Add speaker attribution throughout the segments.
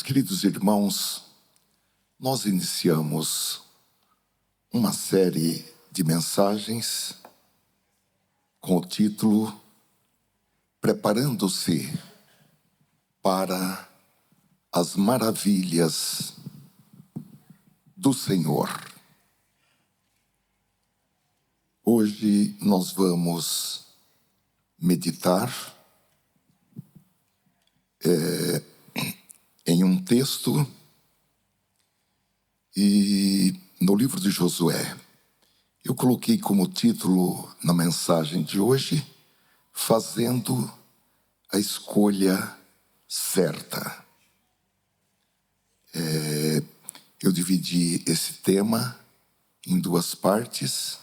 Speaker 1: Meus queridos irmãos, nós iniciamos uma série de mensagens com o título Preparando-se para as maravilhas do Senhor. Hoje nós vamos meditar em um texto e no livro de Josué. Eu coloquei como título na mensagem de hoje, Fazendo a Escolha Certa. Eu dividi esse tema em duas partes,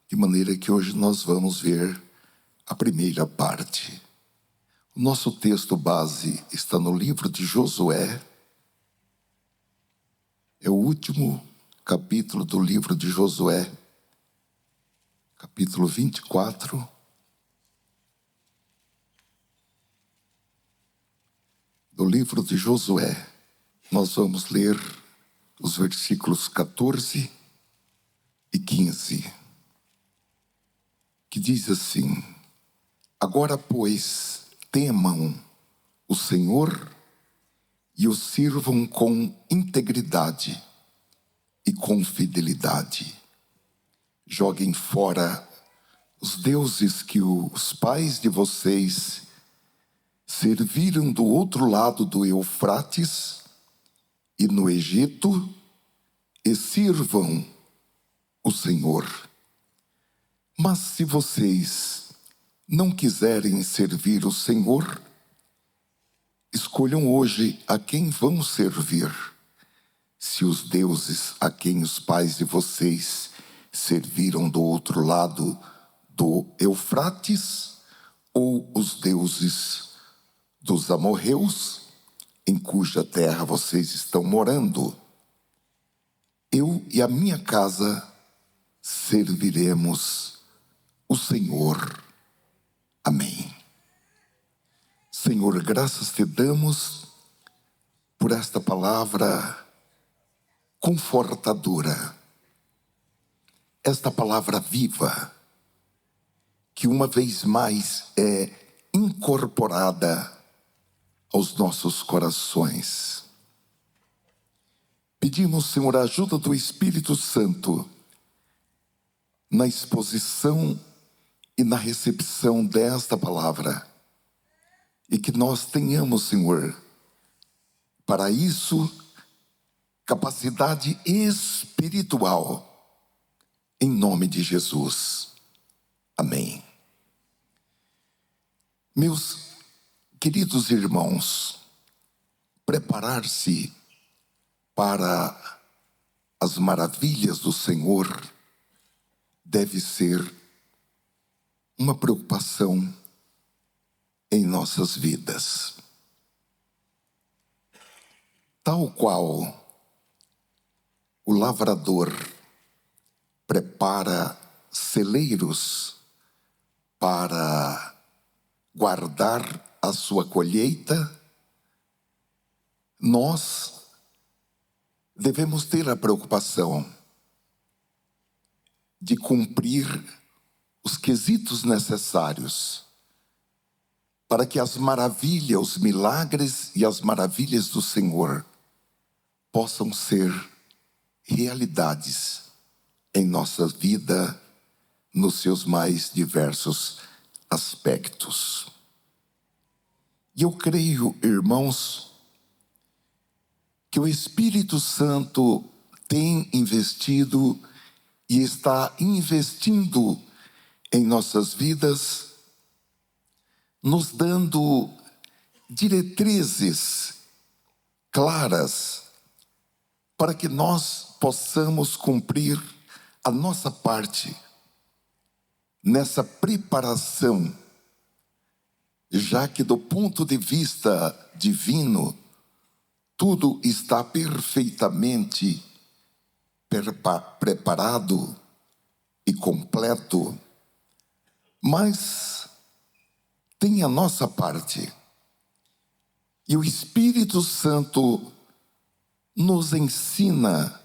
Speaker 1: de maneira que hoje nós vamos ver a primeira parte. O nosso texto base está no livro de Josué. É o último capítulo do livro de Josué, capítulo 24. Do livro de Josué, nós vamos ler os versículos 14 e 15, que diz assim: Agora, pois, temam o Senhor e o sirvam com integridade e com fidelidade. Joguem fora os deuses que os pais de vocês serviram do outro lado do Eufrates e no Egito, e sirvam o Senhor. Mas se vocês não quiserem servir o Senhor, escolham hoje a quem vão servir, se os deuses a quem os pais de vocês serviram do outro lado do Eufrates, ou os deuses dos amorreus, em cuja terra vocês estão morando. Eu e a minha casa serviremos o Senhor. Amém. Senhor, graças te damos por esta palavra confortadora, esta palavra viva, que uma vez mais é incorporada aos nossos corações. Pedimos, Senhor, a ajuda do Espírito Santo na exposição e na recepção desta palavra, e que nós tenhamos, Senhor, para isso, capacidade espiritual, em nome de Jesus. Amém. Meus queridos irmãos, preparar-se para as maravilhas do Senhor deve ser uma preocupação em nossas vidas. Tal qual o lavrador prepara celeiros para guardar a sua colheita, nós devemos ter a preocupação de cumprir os quesitos necessários para que as maravilhas, os milagres e as maravilhas do Senhor possam ser realidades em nossa vida, nos seus mais diversos aspectos. E eu creio, irmãos, que o Espírito Santo tem investido e está investindo em nossas vidas, nos dando diretrizes claras para que nós possamos cumprir a nossa parte nessa preparação, já que do ponto de vista divino, tudo está perfeitamente preparado e completo, mas tem a nossa parte. E o Espírito Santo nos ensina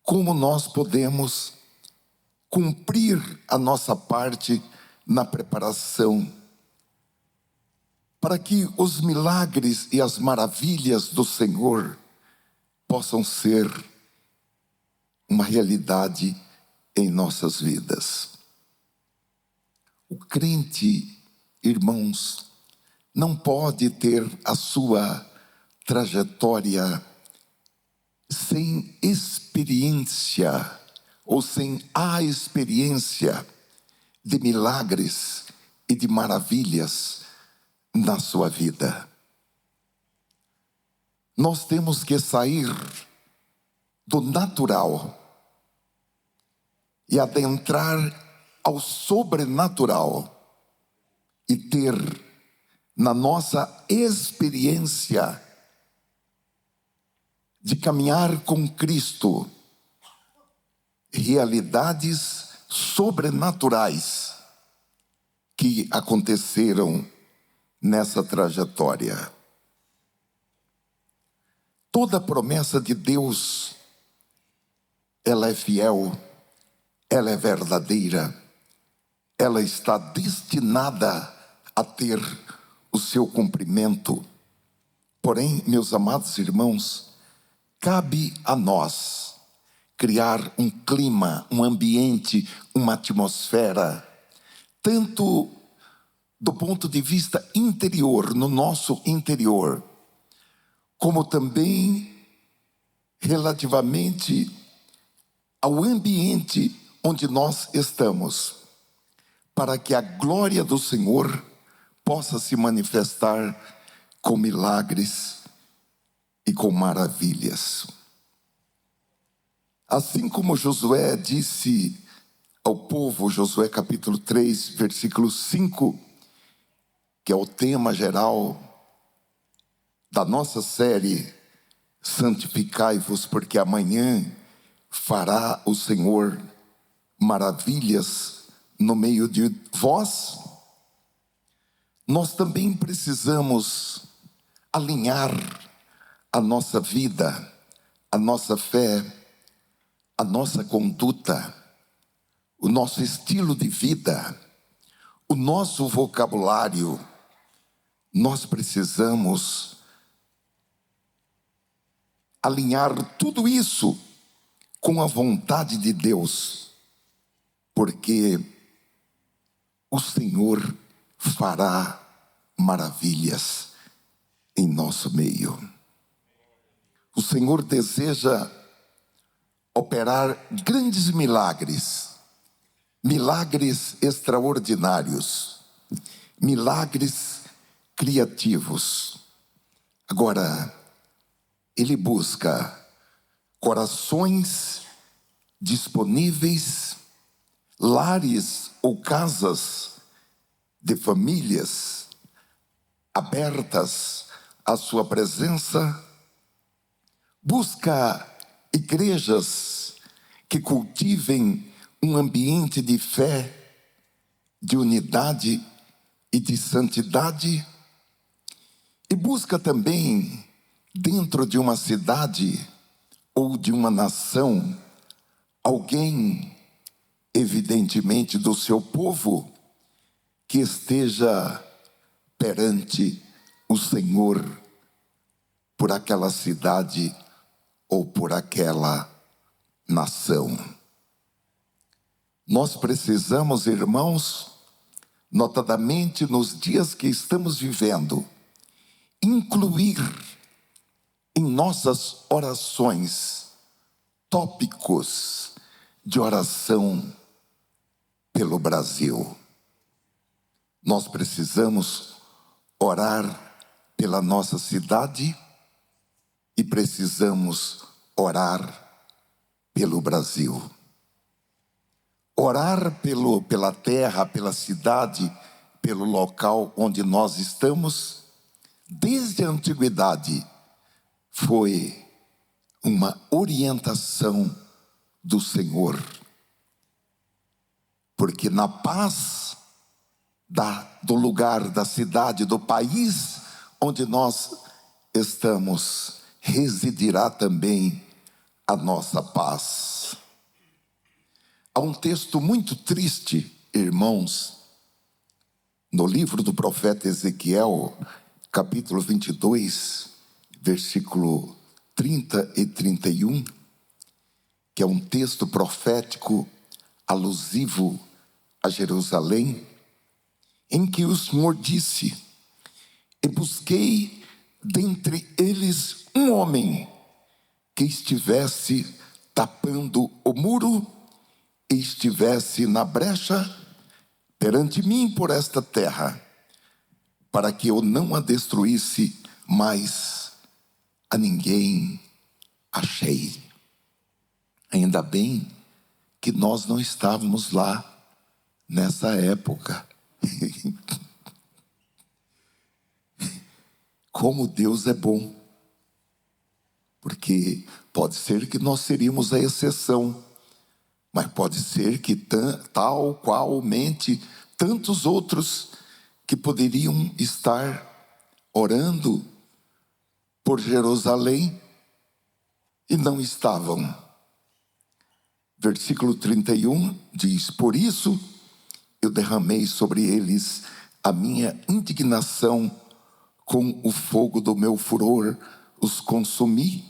Speaker 1: como nós podemos cumprir a nossa parte na preparação, para que os milagres e as maravilhas do Senhor possam ser uma realidade em nossas vidas. O crente, irmãos, não pode ter a sua trajetória sem experiência ou sem a experiência de milagres e de maravilhas na sua vida. Nós temos que sair do natural e adentrar ao sobrenatural e ter na nossa experiência de caminhar com Cristo realidades sobrenaturais que aconteceram nessa trajetória. Toda promessa de Deus, ela é fiel, ela é verdadeira, ela está destinada a ter o seu cumprimento. Porém, meus amados irmãos, cabe a nós criar um clima, um ambiente, uma atmosfera, tanto do ponto de vista interior, no nosso interior, como também relativamente ao ambiente onde nós estamos, para que a glória do Senhor possa se manifestar com milagres e com maravilhas. Assim como Josué disse ao povo, Josué capítulo 3, versículo 5, que é o tema geral da nossa série, santificai-vos, porque amanhã fará o Senhor maravilhas no meio de vós. Nós também precisamos alinhar a nossa vida, a nossa fé, a nossa conduta, o nosso estilo de vida, o nosso vocabulário. Nós precisamos alinhar tudo isso com a vontade de Deus, porque o Senhor fará maravilhas em nosso meio. O Senhor deseja operar grandes milagres, milagres extraordinários, milagres criativos. Agora, Ele busca corações disponíveis, lares ou casas de famílias abertas à sua presença. Busca igrejas que cultivem um ambiente de fé, de unidade e de santidade. E busca também, dentro de uma cidade ou de uma nação, alguém, evidentemente do seu povo, que esteja perante o Senhor por aquela cidade ou por aquela nação. Nós precisamos, irmãos, notadamente nos dias que estamos vivendo, incluir em nossas orações tópicos de oração pelo Brasil. Nós precisamos orar pela nossa cidade e precisamos orar pelo Brasil. Orar pela terra, pela cidade, pelo local onde nós estamos, desde a antiguidade, foi uma orientação do Senhor. Porque na paz do lugar, da cidade, do país onde nós estamos residirá também a nossa paz. Há um texto muito triste, irmãos, no livro do profeta Ezequiel, capítulo 22, versículo 30 e 31, que é um texto profético alusivo a Jerusalém, em que o Senhor disse: e busquei dentre eles um homem que estivesse tapando o muro e estivesse na brecha perante mim por esta terra, para que eu não a destruísse, mas a ninguém achei. Ainda bem que nós não estávamos lá nessa época. Como Deus é bom, porque pode ser que nós seríamos a exceção, mas pode ser que tal qualmente tantos outros que poderiam estar orando por Jerusalém e não estavam. Versículo 31 diz: por isso eu derramei sobre eles a minha indignação, com o fogo do meu furor os consumi,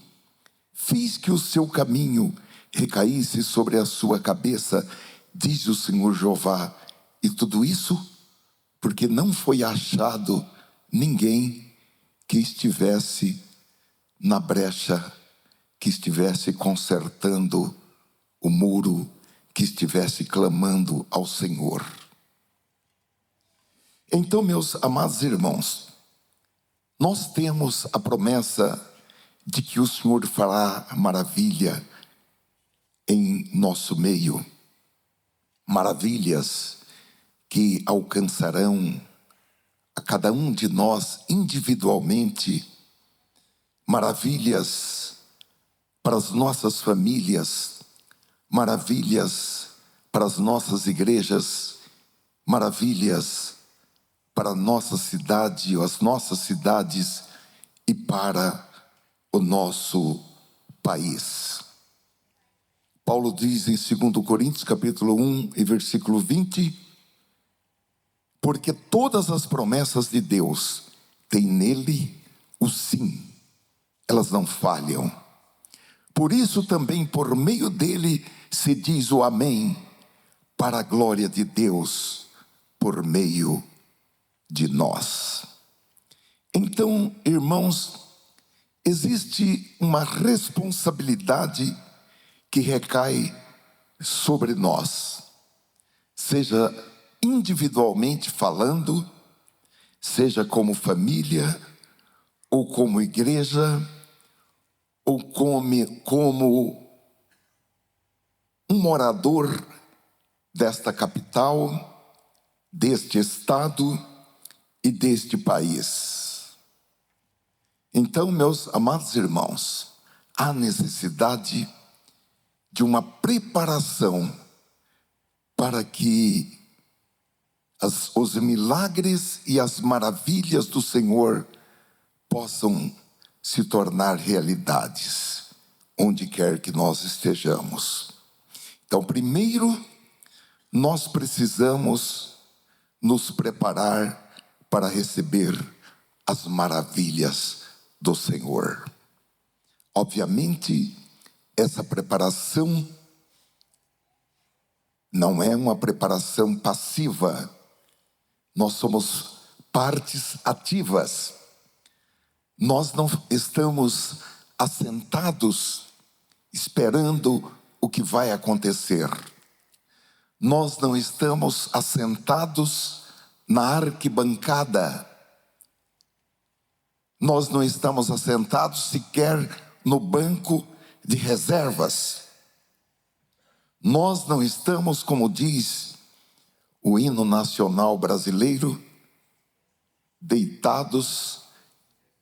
Speaker 1: fiz que o seu caminho recaísse sobre a sua cabeça, diz o Senhor Jeová, e tudo isso porque não foi achado ninguém que estivesse na brecha, que estivesse consertando o muro, que estivesse clamando ao Senhor. Então, meus amados irmãos, nós temos a promessa de que o Senhor fará maravilha em nosso meio, maravilhas que alcançarão a cada um de nós individualmente, maravilhas para as nossas famílias, maravilhas para as nossas igrejas, maravilhas para a nossa cidade, as nossas cidades e para o nosso país. Paulo diz em 2 Coríntios capítulo 1 e versículo 20, porque todas as promessas de Deus têm nele o sim, elas não falham. Por isso também por meio dele se diz o amém, para a glória de Deus, por meio de nós. Então, irmãos, existe uma responsabilidade que recai sobre nós, seja individualmente falando, seja como família, ou como igreja, ou como um morador desta capital, deste estado e deste país. Então, meus amados irmãos, há necessidade de uma preparação para que os milagres e as maravilhas do Senhor possam se tornar realidades, onde quer que nós estejamos. Então, primeiro, nós precisamos nos preparar para receber as maravilhas do Senhor. Obviamente, essa preparação não é uma preparação passiva. Nós somos partes ativas. Nós não estamos assentados esperando o que vai acontecer. Nós não estamos assentados na arquibancada. Nós não estamos assentados sequer no banco de reservas. Nós não estamos, como diz o hino nacional brasileiro, deitados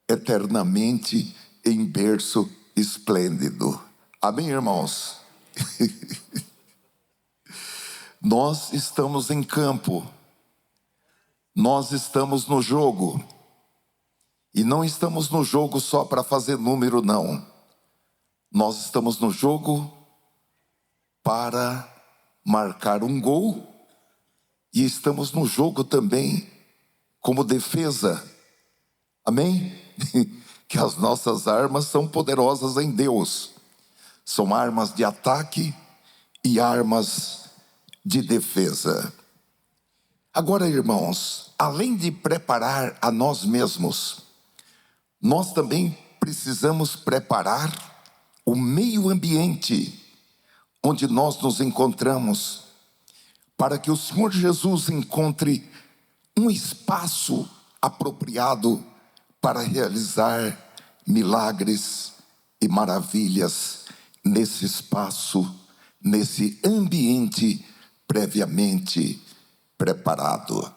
Speaker 1: eternamente em berço esplêndido. Amém, irmãos? Nós estamos em campo, nós estamos no jogo, E não estamos no jogo só para fazer número, não. Nós estamos no jogo para marcar um gol e estamos no jogo também como defesa. Amém? Que as nossas armas são poderosas em Deus. São armas de ataque e armas de defesa. Agora, irmãos, além de preparar a nós mesmos, nós também precisamos preparar o meio ambiente onde nós nos encontramos, para que o Senhor Jesus encontre um espaço apropriado para realizar milagres e maravilhas nesse espaço, nesse ambiente previamente preparado.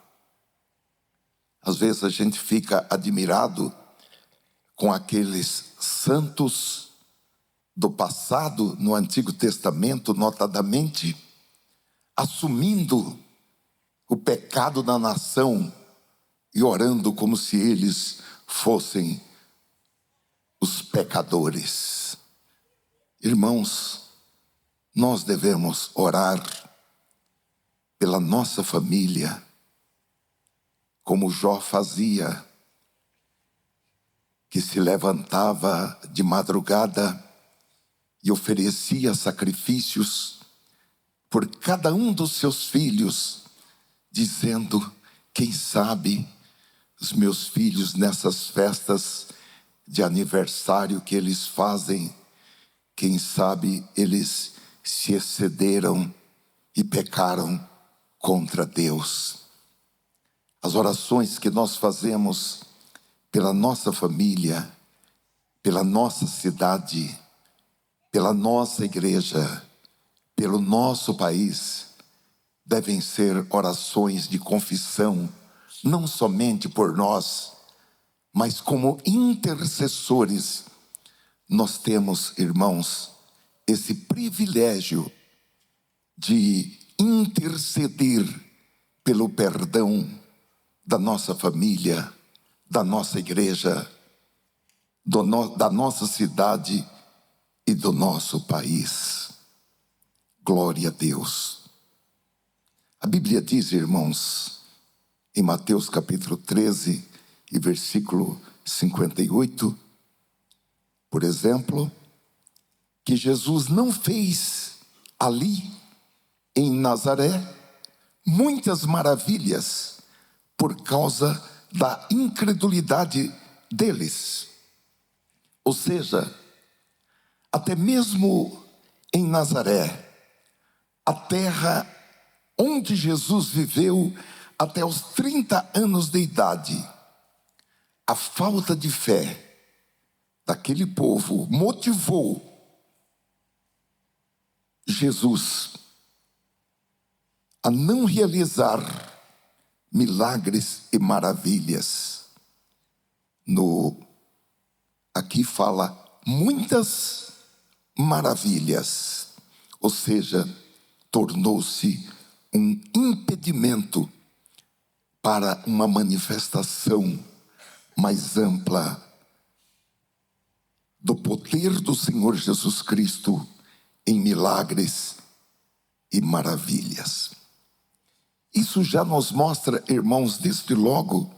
Speaker 1: Às vezes a gente fica admirado com aqueles santos do passado, no Antigo Testamento, notadamente, assumindo o pecado da nação e orando como se eles fossem os pecadores. Irmãos, nós devemos orar pela nossa família, como Jó fazia, que se levantava de madrugada e oferecia sacrifícios por cada um dos seus filhos, dizendo: quem sabe os meus filhos nessas festas de aniversário que eles fazem, quem sabe eles se excederam e pecaram contra Deus. As orações que nós fazemos pela nossa família, pela nossa cidade, pela nossa igreja, pelo nosso país, devem ser orações de confissão, não somente por nós, mas como intercessores. Nós temos, irmãos, esse privilégio de interceder pelo perdão da nossa família, da nossa igreja, da nossa cidade e do nosso país. Glória a Deus. A Bíblia diz, irmãos, em Mateus capítulo 13 e versículo 58, por exemplo, que Jesus não fez ali em Nazaré muitas maravilhas por causa da incredulidade deles. Ou seja, até mesmo em Nazaré, a terra onde Jesus viveu até os 30 anos de idade, a falta de fé daquele povo motivou Jesus a não realizar milagres e maravilhas. Aqui fala muitas maravilhas, ou seja, tornou-se um impedimento para uma manifestação mais ampla do poder do Senhor Jesus Cristo em milagres e maravilhas. Isso já nos mostra, irmãos, desde logo,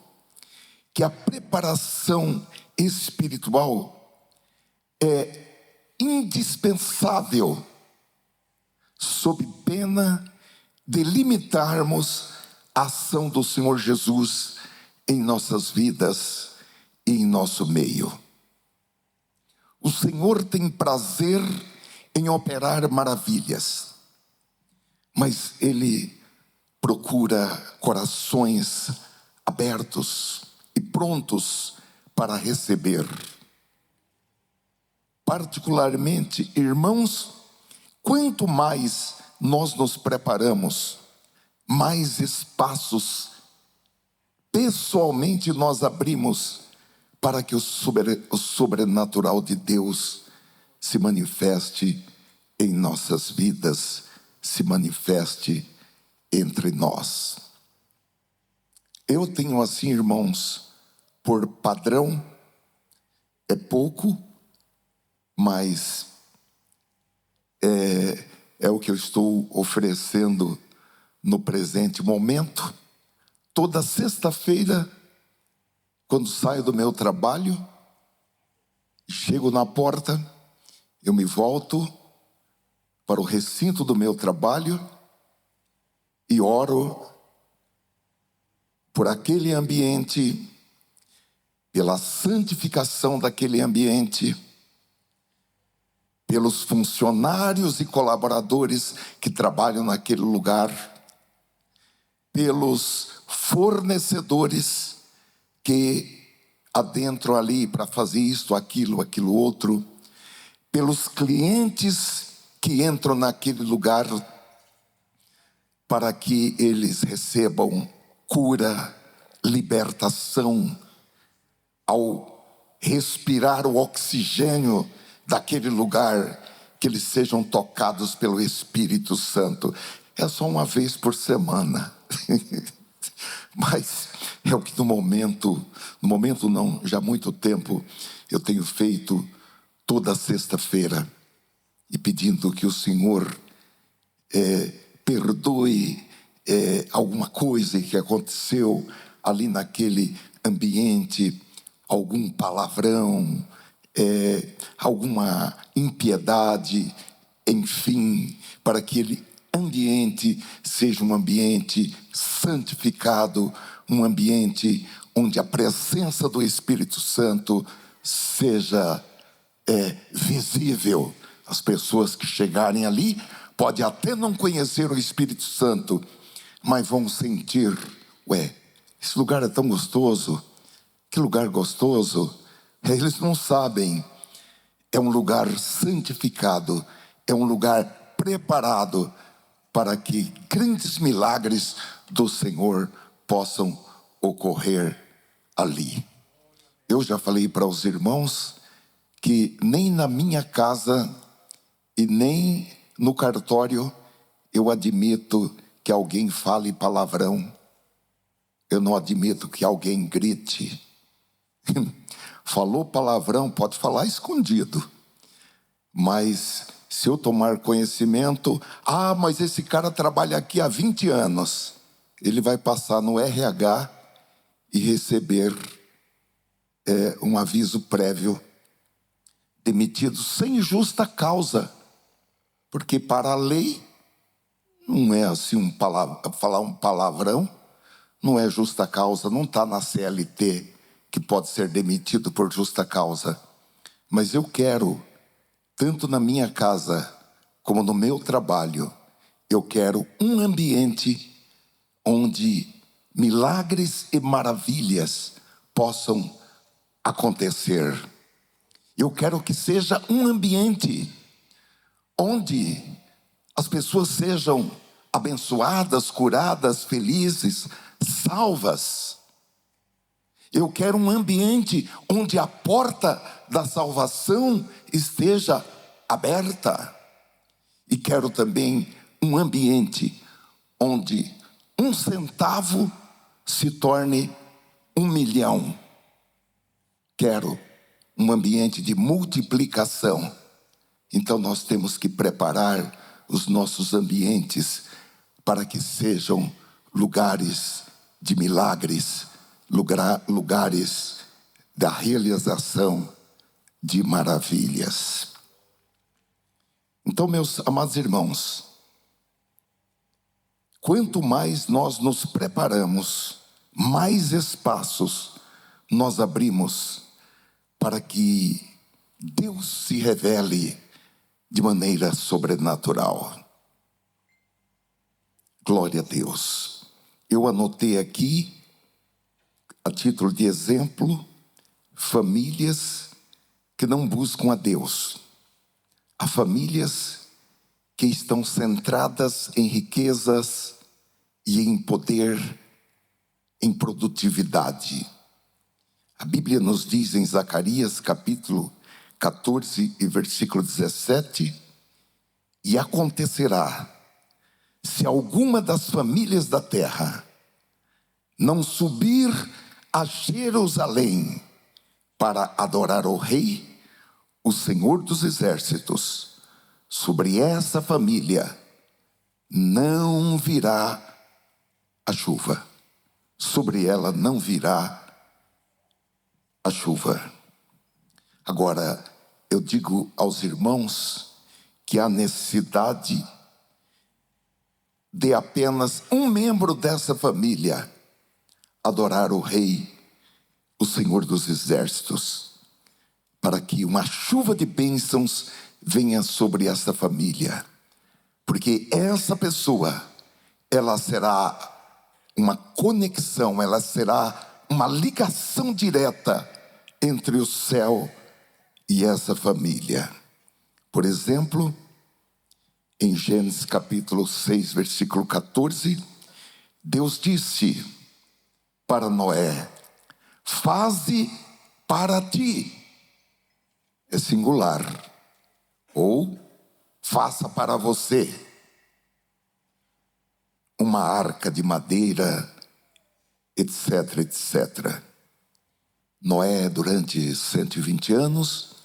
Speaker 1: que a preparação espiritual é indispensável, sob pena de limitarmos a ação do Senhor Jesus em nossas vidas e em nosso meio. O Senhor tem prazer em operar maravilhas, mas Ele procura corações abertos e prontos para receber. Particularmente, irmãos, quanto mais nós nos preparamos, mais espaços pessoalmente nós abrimos para que o sobrenatural de Deus se manifeste em nossas vidas, se manifeste entre nós. Eu tenho assim, irmãos, por padrão, é pouco, mas é o que eu estou oferecendo no presente momento. Toda sexta-feira, quando saio do meu trabalho, chego na porta, eu me volto para o recinto do meu trabalho e oro por aquele ambiente, pela santificação daquele ambiente, pelos funcionários e colaboradores que trabalham naquele lugar, pelos fornecedores que adentram ali para fazer isto, aquilo outro, pelos clientes que entram naquele lugar para que eles recebam cura, libertação, ao respirar o oxigênio daquele lugar, que eles sejam tocados pelo Espírito Santo. É só uma vez por semana, mas é o que no momento não, já há muito tempo, eu tenho feito toda sexta-feira, e pedindo que o Senhor perdoe alguma coisa que aconteceu ali naquele ambiente, algum palavrão, alguma impiedade, enfim, para que aquele ambiente seja um ambiente santificado, um ambiente onde a presença do Espírito Santo seja visível. As pessoas que chegarem ali podem até não conhecer o Espírito Santo, mas vão sentir, esse lugar é tão gostoso, que lugar gostoso. Eles não sabem, é um lugar santificado, é um lugar preparado para que grandes milagres do Senhor possam ocorrer ali. Eu já falei para os irmãos que nem na minha casa e nem no cartório eu admito que alguém fale palavrão. Eu não admito que alguém grite. Falou palavrão, pode falar escondido. Mas se eu tomar conhecimento, mas esse cara trabalha aqui há 20 anos. Ele vai passar no RH e receber um aviso prévio, demitido sem justa causa. Porque para a lei, não é assim falar um palavrão, não é justa causa, não está na CLT que pode ser demitido por justa causa. Mas eu quero, tanto na minha casa como no meu trabalho, eu quero um ambiente onde milagres e maravilhas possam acontecer. Eu quero que seja um ambiente onde as pessoas sejam abençoadas, curadas, felizes, salvas. Eu quero um ambiente onde a porta da salvação esteja aberta. E quero também um ambiente onde 1 centavo se torne 1 milhão. Quero um ambiente de multiplicação. Então nós temos que preparar os nossos ambientes para que sejam lugares de milagres, lugares da realização de maravilhas. Então, meus amados irmãos, quanto mais nós nos preparamos, mais espaços nós abrimos para que Deus se revele de maneira sobrenatural. Glória a Deus. Eu anotei aqui, a título de exemplo, famílias que não buscam a Deus. Há famílias que estão centradas em riquezas e em poder, em produtividade. A Bíblia nos diz em Zacarias capítulo 14 e versículo 17: e acontecerá, se alguma das famílias da terra não subir a Jerusalém para adorar o Rei, o Senhor dos Exércitos, sobre essa família não virá a chuva. Sobre ela não virá a chuva. Agora, eu digo aos irmãos que há necessidade de apenas um membro dessa família adorar o Rei, o Senhor dos Exércitos, para que uma chuva de bênçãos venha sobre essa família. Porque essa pessoa, ela será uma conexão, ela será uma ligação direta entre o céu e essa família. Por exemplo, em Gênesis capítulo 6, versículo 14, Deus disse para Noé: faze para ti, é singular, ou faça para você, uma arca de madeira, etc, etc. Noé, durante 120 anos,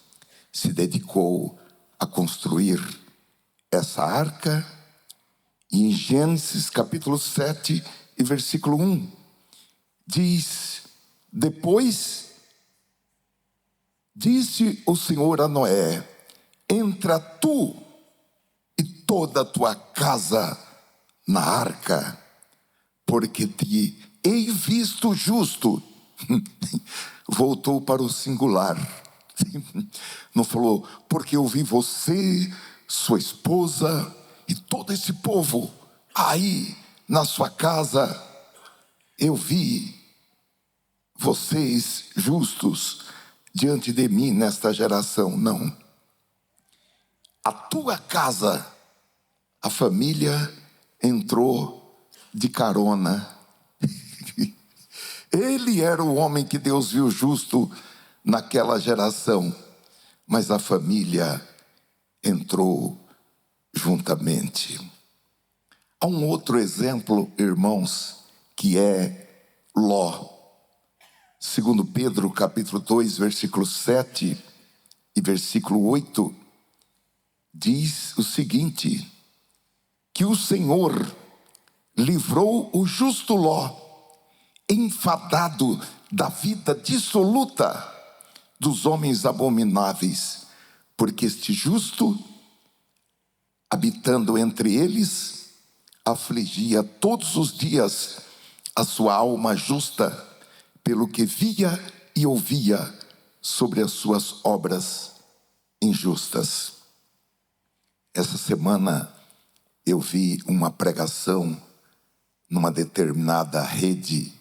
Speaker 1: se dedicou a construir essa arca. E em Gênesis capítulo 7 e versículo 1, diz: depois disse o Senhor a Noé: entra tu e toda a tua casa na arca, porque te hei visto justo. Voltou para o singular. Não falou, porque eu vi você, sua esposa e todo esse povo aí na sua casa. Eu vi vocês justos diante de mim nesta geração. Não. A tua casa, a família entrou de carona. Ele era o homem que Deus viu justo naquela geração, mas a família entrou juntamente. Há um outro exemplo, irmãos, que é Ló. Segundo Pedro, capítulo 2, versículo 7 e versículo 8, diz o seguinte: que o Senhor livrou o justo Ló, enfadado da vida dissoluta dos homens abomináveis, porque este justo, habitando entre eles, afligia todos os dias a sua alma justa, pelo que via e ouvia sobre as suas obras injustas. Essa semana eu vi uma pregação numa determinada rede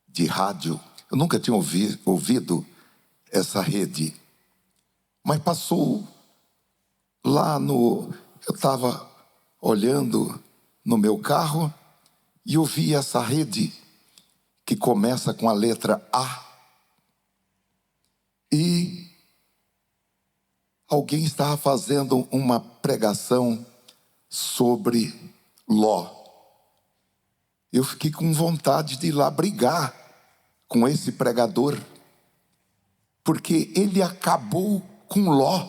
Speaker 1: de rádio. Eu nunca tinha ouvido essa rede, mas passou lá no... Eu estava olhando no meu carro e eu vi essa rede que começa com a letra A. E alguém estava fazendo uma pregação sobre Ló. Eu fiquei com vontade de ir lá brigar com esse pregador, porque ele acabou com Ló.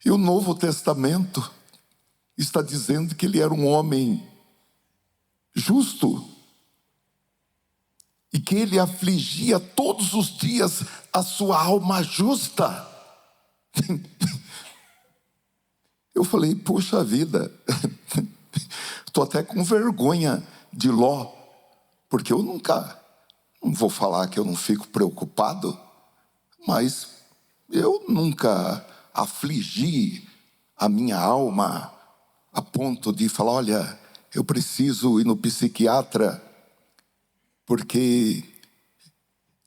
Speaker 1: E o Novo Testamento está dizendo que ele era um homem justo e que ele afligia todos os dias a sua alma justa. Eu falei, poxa vida, estou até com vergonha de Ló, porque eu não vou falar que eu não fico preocupado, mas eu nunca afligi a minha alma a ponto de falar, olha, eu preciso ir no psiquiatra, porque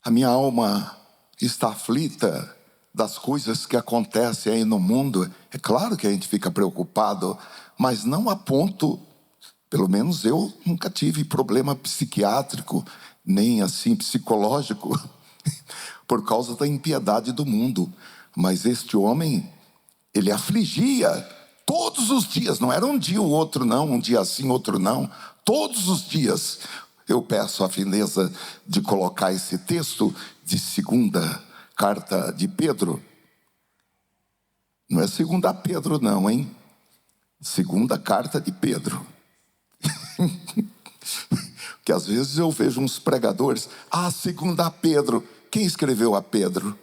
Speaker 1: a minha alma está aflita das coisas que acontecem aí no mundo. É claro que a gente fica preocupado, mas não a ponto, pelo menos eu nunca tive problema psiquiátrico, nem assim psicológico, por causa da impiedade do mundo. Mas este homem, ele afligia Todos os dias, não era um dia ou outro não, um dia sim, outro não. Todos os dias. Eu peço a fineza de colocar esse texto de segunda carta de Pedro. Não é segunda Pedro não, hein? Segunda carta de Pedro. Porque às vezes eu vejo uns pregadores, segunda Pedro. Quem escreveu a Pedro?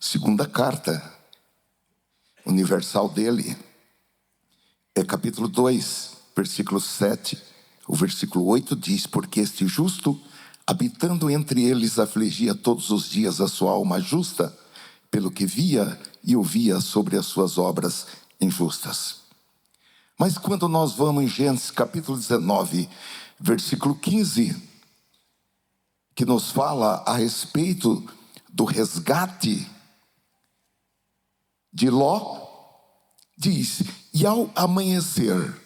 Speaker 1: Segunda carta universal dele é capítulo 2, versículo 7. O versículo 8 diz: porque este justo, habitando entre eles, afligia todos os dias a sua alma justa, pelo que via e ouvia sobre as suas obras injustas. Mas quando nós vamos em Gênesis capítulo 19, versículo 15, que nos fala a respeito do resgate de Ló, diz: e ao amanhecer,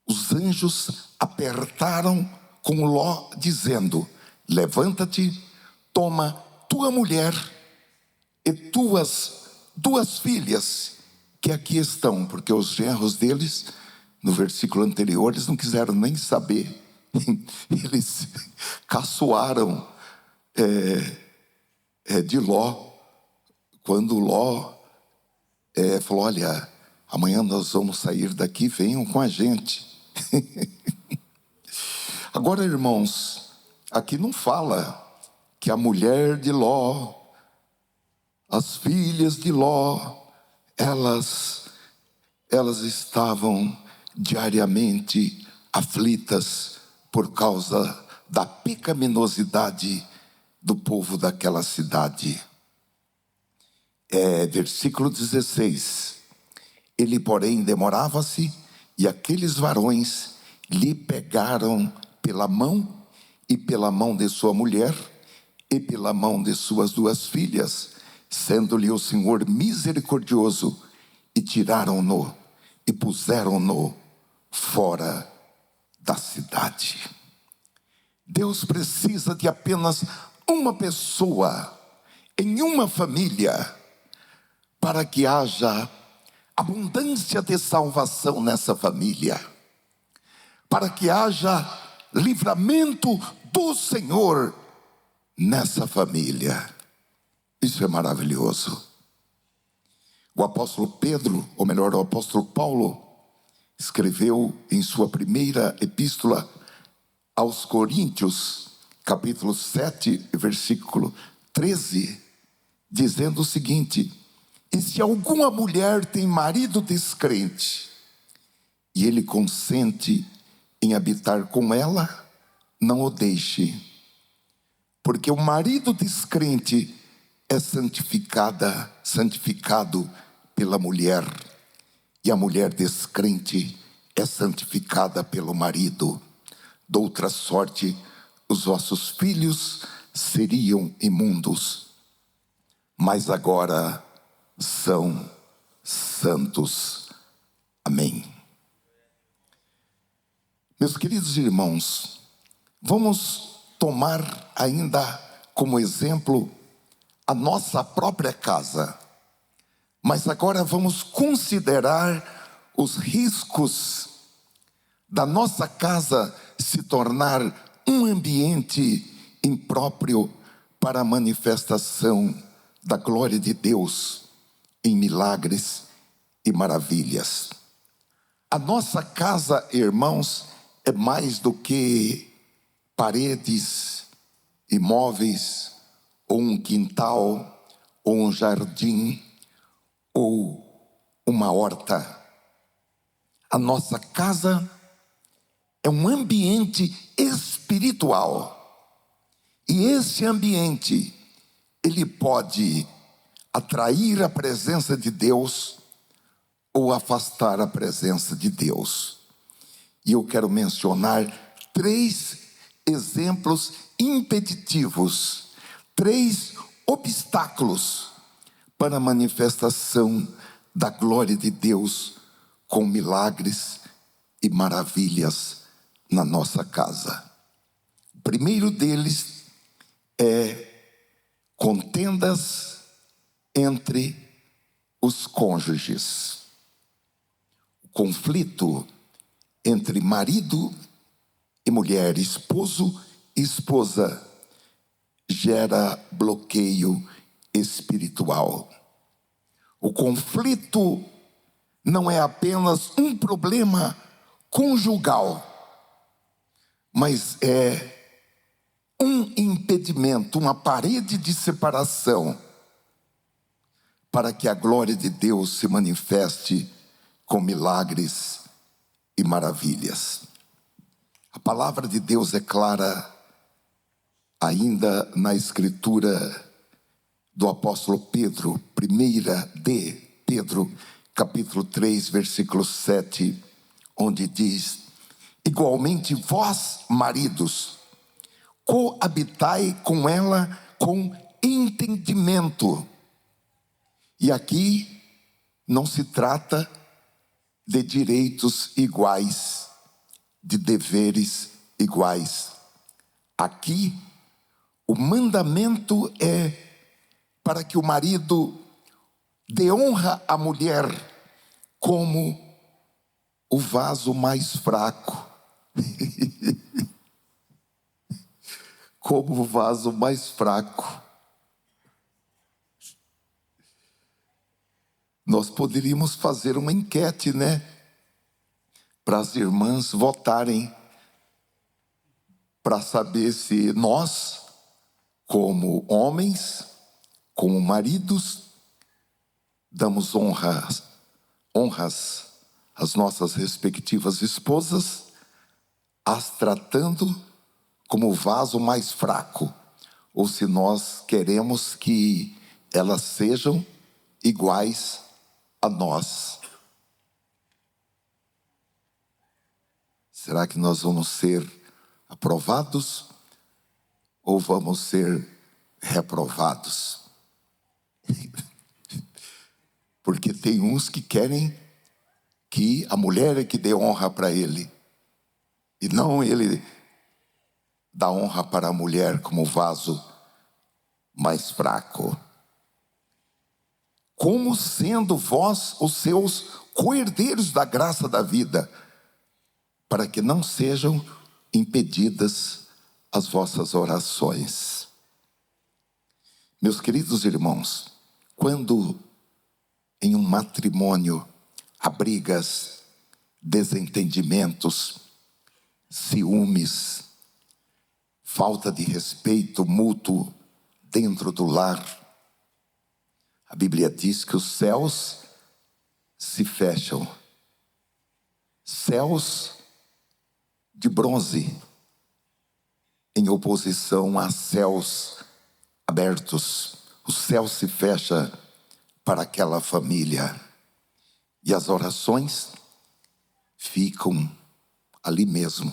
Speaker 1: os anjos apertaram com Ló, dizendo: levanta-te, toma tua mulher e tuas 2 filhas, que aqui estão, porque os genros deles, no versículo anterior, eles não quiseram nem saber. Eles caçoaram de Ló, quando Ló falou: olha, amanhã nós vamos sair daqui, venham com a gente. Agora, irmãos, aqui não fala que a mulher de Ló, as filhas de Ló, elas estavam diariamente aflitas por causa da pecaminosidade do povo daquela cidade. Versículo 16: ele, porém, demorava-se, e aqueles varões lhe pegaram pela mão, e pela mão de sua mulher, e pela mão de suas 2 filhas, sendo-lhe o Senhor misericordioso, e tiraram-no, e puseram-no fora da cidade. Deus precisa de apenas uma pessoa, em uma família, para que haja abundância de salvação nessa família, para que haja livramento do Senhor nessa família. Isso é maravilhoso. O apóstolo Pedro, ou melhor, o apóstolo Paulo, escreveu em sua primeira epístola aos Coríntios, capítulo 7, versículo 13, dizendo o seguinte: e se alguma mulher tem marido descrente, e ele consente em habitar com ela, não o deixe, porque o marido descrente é santificado pela mulher, e a mulher descrente é santificada pelo marido. De outra sorte, os vossos filhos seriam imundos, mas agora são santos. Amém. Meus queridos irmãos, vamos tomar ainda como exemplo a nossa própria casa, mas agora vamos considerar os riscos da nossa casa se tornar um ambiente impróprio para a manifestação da glória de Deus em milagres e maravilhas. A nossa casa, irmãos, é mais do que paredes, imóveis, ou um quintal, ou um jardim, ou uma horta. A nossa casa é um ambiente espiritual. E esse ambiente, ele pode atrair a presença de Deus ou afastar a presença de Deus. E eu quero mencionar 3 exemplos impeditivos, 3 obstáculos para a manifestação da glória de Deus com milagres e maravilhas na nossa casa. O primeiro deles é contendas entre os cônjuges. O conflito entre marido e mulher, esposo e esposa, gera bloqueio espiritual. O conflito não é apenas um problema conjugal, mas é um impedimento, uma parede de separação para que a glória de Deus se manifeste com milagres e maravilhas. A palavra de Deus é clara ainda na escritura do apóstolo Pedro, primeira de Pedro, capítulo 3, versículo 7, onde diz: igualmente vós, maridos, coabitai com ela com entendimento. E aqui não se trata de direitos iguais, de deveres iguais. Aqui, o mandamento é para que o marido dê honra à mulher como o vaso mais fraco. Como o vaso mais fraco. Nós poderíamos fazer uma enquete, né? Para as irmãs votarem, para saber se nós, como homens, como maridos, damos honras às nossas respectivas esposas, as tratando como o vaso mais fraco, ou se nós queremos que elas sejam iguais a nós. Será que nós vamos ser aprovados ou vamos ser reprovados? Porque tem uns que querem que a mulher é que dê honra para ele, e não ele dá honra para a mulher como vaso mais fraco. Como sendo vós os seus co-herdeiros da graça da vida, para que não sejam impedidas as vossas orações. Meus queridos irmãos, quando em um matrimônio há brigas, desentendimentos, ciúmes, falta de respeito mútuo dentro do lar, a Bíblia diz que os céus se fecham. Céus de bronze, em oposição a céus abertos. O céu se fecha para aquela família. E as orações ficam ali mesmo.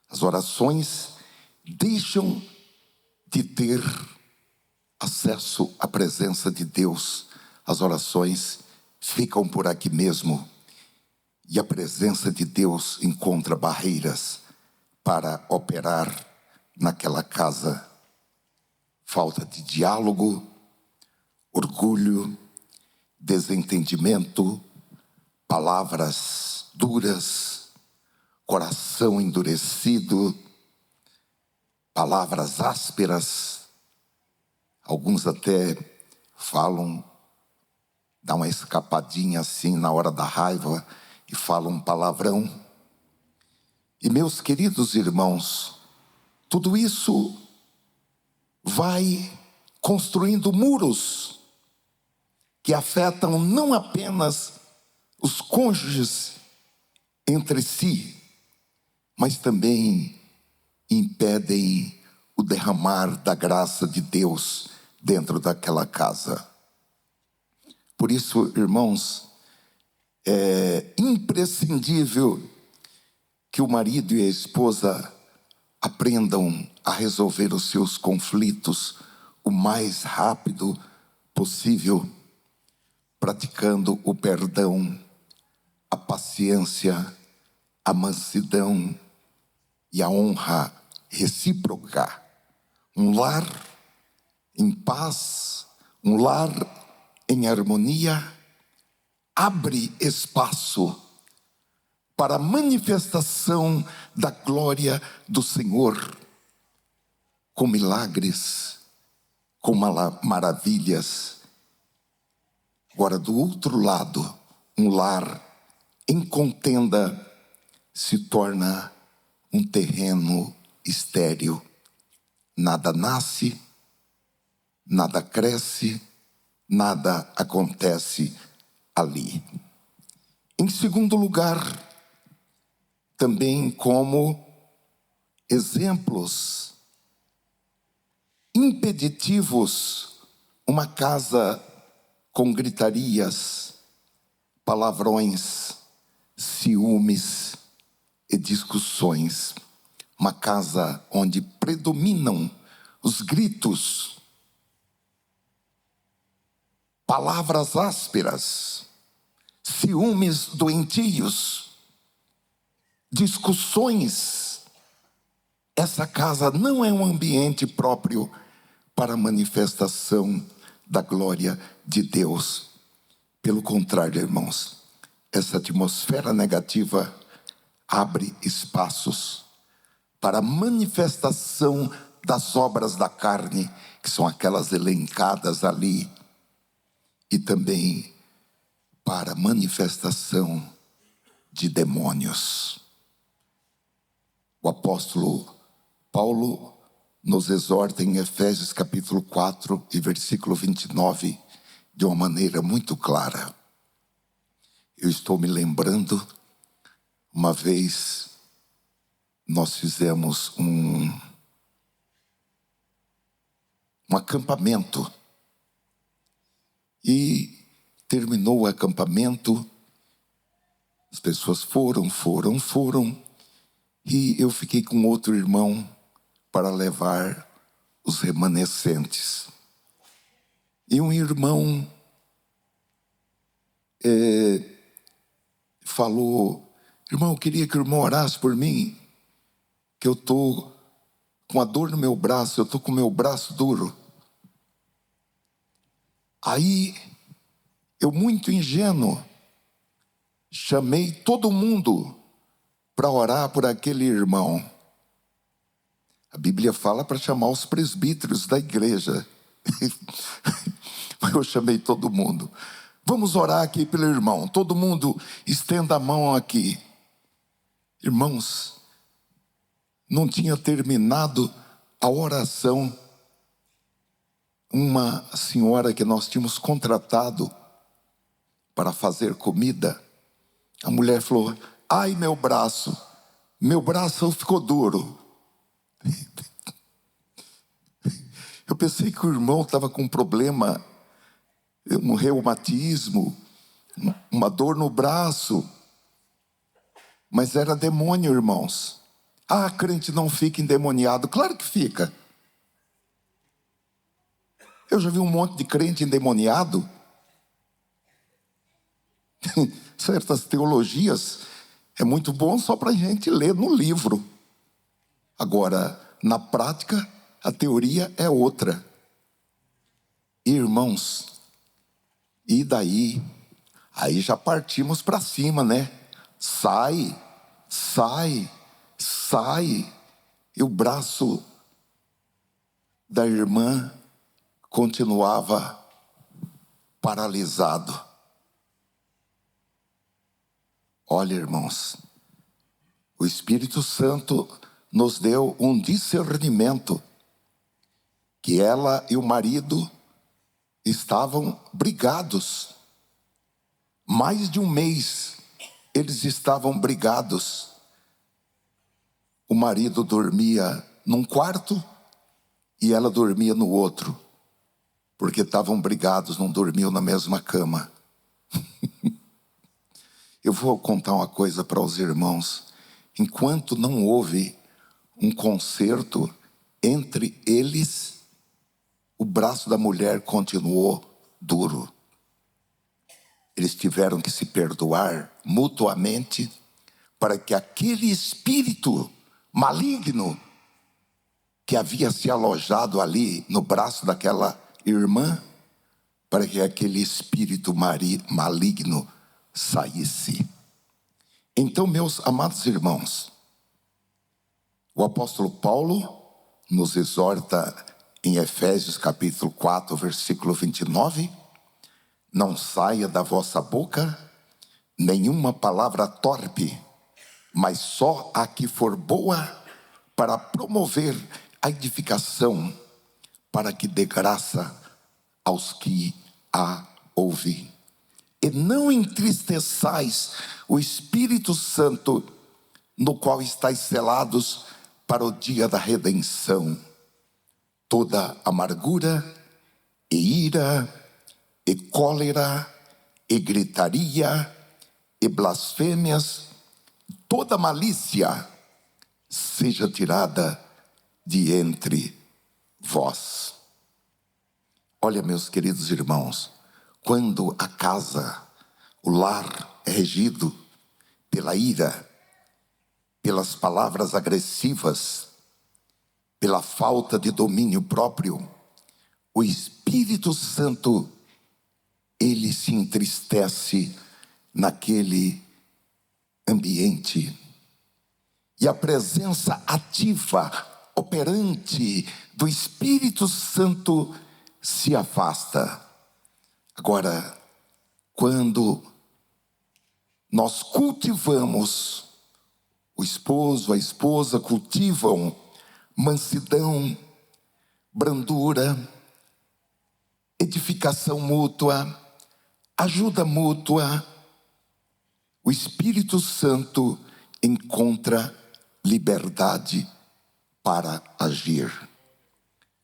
Speaker 1: As orações deixam de ter acesso à presença de Deus. As orações ficam por aqui mesmo. E a presença de Deus encontra barreiras para operar naquela casa. Falta de diálogo, orgulho, desentendimento, palavras duras, coração endurecido, palavras ásperas. Alguns até falam, dá uma escapadinha assim na hora da raiva e falam um palavrão. E meus queridos irmãos, tudo isso vai construindo muros que afetam não apenas os cônjuges entre si, mas também impedem o derramar da graça de Deus dentro daquela casa. Por isso, irmãos, é imprescindível que o marido e a esposa aprendam a resolver os seus conflitos o mais rápido possível, praticando o perdão, a paciência, a mansidão e a honra recíproca. Um lar em paz, um lar em harmonia, abre espaço para a manifestação da glória do Senhor, com milagres, com maravilhas. Agora, do outro lado, um lar em contenda se torna um terreno estéril. Nada nasce, nada cresce, nada acontece ali. Em segundo lugar, também como exemplos impeditivos, uma casa com gritarias, palavrões, ciúmes e discussões. Uma casa onde predominam os gritos, palavras ásperas, ciúmes doentios, discussões. Essa casa não é um ambiente próprio para a manifestação da glória de Deus. Pelo contrário, irmãos, essa atmosfera negativa abre espaços para a manifestação das obras da carne, que são aquelas elencadas ali, e também para a manifestação de demônios. O apóstolo Paulo nos exorta em Efésios capítulo 4 e versículo 29, de uma maneira muito clara. Eu estou me lembrando, uma vez nós fizemos um acampamento, e terminou o acampamento, as pessoas foram, e eu fiquei com outro irmão para levar os remanescentes. E um irmão falou: irmão, eu queria que o irmão orasse por mim, que eu estou com a dor no meu braço, eu estou com o meu braço duro. Aí, eu muito ingênuo, chamei todo mundo para orar por aquele irmão. A Bíblia fala para chamar os presbíteros da igreja. Mas eu chamei todo mundo. Vamos orar aqui pelo irmão. Todo mundo estenda a mão aqui. Irmãos, não tinha terminado a oração. Uma senhora que nós tínhamos contratado para fazer comida, a mulher falou: ai, meu braço ficou duro. Eu pensei que o irmão estava com um problema, um reumatismo, uma dor no braço, mas era demônio, irmãos. Ah, crente não fica endemoniado. Claro que fica. Eu já vi um monte de crente endemoniado. Certas teologias é muito bom só para a gente ler no livro. Agora, na prática, a teoria é outra. Irmãos, e daí? Aí já partimos para cima, né? Sai. E o braço da irmã continuava paralisado. Olha, irmãos, o Espírito Santo nos deu um discernimento que ela e o marido estavam brigados. Mais de um mês eles estavam brigados. O marido dormia num quarto e ela dormia no outro, porque estavam brigados, não dormiam na mesma cama. Eu vou contar uma coisa para os irmãos. Enquanto não houve um conserto entre eles, o braço da mulher continuou duro. Eles tiveram que se perdoar mutuamente para que aquele espírito maligno que havia se alojado ali no braço daquela irmã, para que aquele espírito maligno saísse. Então, meus amados irmãos, o apóstolo Paulo nos exorta em Efésios capítulo 4, versículo 29, não saia da vossa boca nenhuma palavra torpe, mas só a que for boa para promover a edificação, para que dê graça aos que a ouvem. E não entristeçais o Espírito Santo, no qual estáis selados para o dia da redenção. Toda amargura, e ira, e cólera, e gritaria, e blasfêmias, toda malícia, seja tirada de entre vós. Olha, meus queridos irmãos, quando a casa, o lar é regido pela ira, pelas palavras agressivas, pela falta de domínio próprio, o Espírito Santo, ele se entristece naquele ambiente. E a presença ativa, operante do Espírito Santo se afasta. Agora, quando nós cultivamos, o esposo, a esposa cultivam mansidão, brandura, edificação mútua, ajuda mútua, o Espírito Santo encontra liberdade para agir.